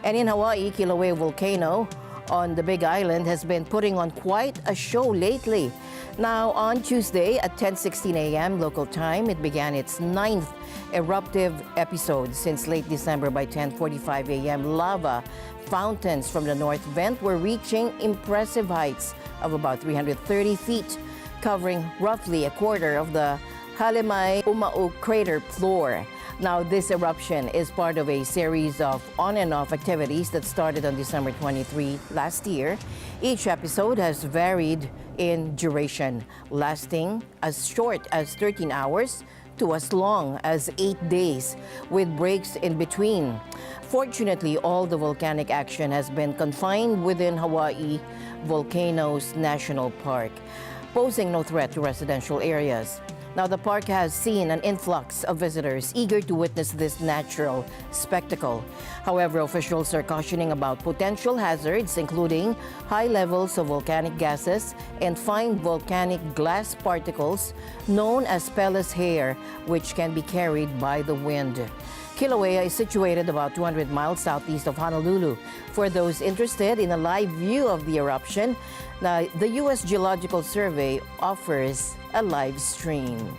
J: And in Hawaii, Kilauea volcano on the Big Island has been putting on quite a show lately. Now, on Tuesday at 10:16 a.m. local time, it began its 9th eruptive episode since late December. By 10:45 a.m., lava fountains from the north vent were reaching impressive heights of about 330 feet, covering roughly a quarter of the Halemai Umau crater floor. Now, this eruption is part of a series of on and off activities that started on December 23 last year. Each episode has varied in duration, lasting as short as 13 hours to as long as 8 days, with breaks in between. Fortunately, all the volcanic action has been confined within Hawaii Volcanoes National Park, posing no threat to residential areas. Now, the park has seen an influx of visitors eager to witness this natural spectacle. However, officials are cautioning about potential hazards, including high levels of volcanic gases and fine volcanic glass particles known as Pellis hair, which can be carried by the wind. Kilauea is situated about 200 miles southeast of Honolulu. For those interested in a live view of the eruption, the U.S. Geological Survey offers a live stream.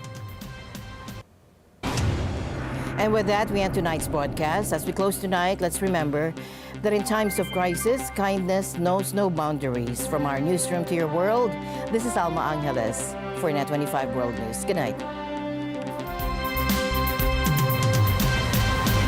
J: And with that, we end tonight's broadcast. As we close tonight, let's remember that in times of crisis, kindness knows no boundaries. From our newsroom to your world, this is Alma Angeles for Net 25 World News. Good night.